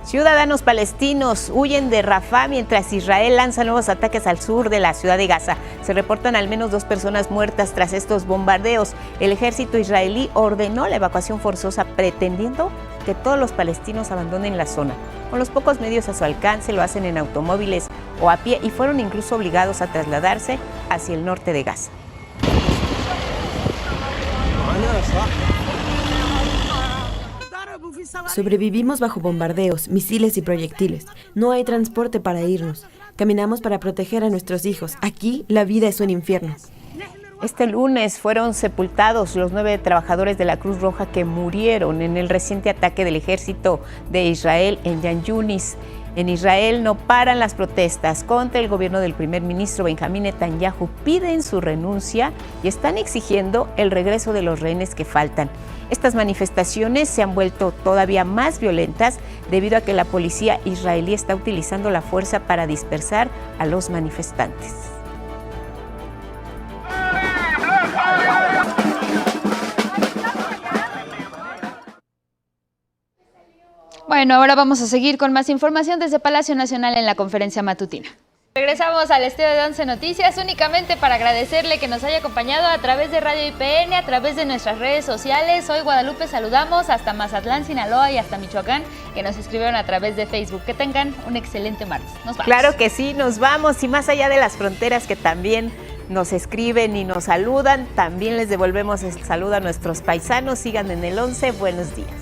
Ciudadanos palestinos huyen de Rafah mientras Israel lanza nuevos ataques al sur de la ciudad de Gaza. Se reportan al menos 2 personas muertas tras estos bombardeos. El ejército israelí ordenó la evacuación forzosa, pretendiendo que todos los palestinos abandonen la zona. Con los pocos medios a su alcance, lo hacen en automóviles o a pie y fueron incluso obligados a trasladarse hacia el norte de Gaza. Sobrevivimos bajo bombardeos, misiles y proyectiles. No hay transporte para irnos. Caminamos para proteger a nuestros hijos. Aquí la vida es un infierno. Este lunes fueron sepultados los 9 trabajadores de la Cruz Roja que murieron en el reciente ataque del ejército de Israel en Yan Yunis. En Israel no paran las protestas contra el gobierno del primer ministro Benjamín Netanyahu. Piden su renuncia y están exigiendo el regreso de los rehenes que faltan. Estas manifestaciones se han vuelto todavía más violentas debido a que la policía israelí está utilizando la fuerza para dispersar a los manifestantes. Bueno, ahora vamos a seguir con más información desde Palacio Nacional en la conferencia matutina. Regresamos al estudio de 11 Noticias únicamente para agradecerle que nos haya acompañado a través de Radio IPN, a través de nuestras redes sociales. Hoy Guadalupe saludamos hasta Mazatlán, Sinaloa y hasta Michoacán, que nos escribieron a través de Facebook. Que tengan un excelente martes. Nos vamos. Claro que sí, nos vamos, y más allá de las fronteras que también nos escriben y nos saludan, también les devolvemos el saludo a nuestros paisanos. Sigan en el 11, buenos días.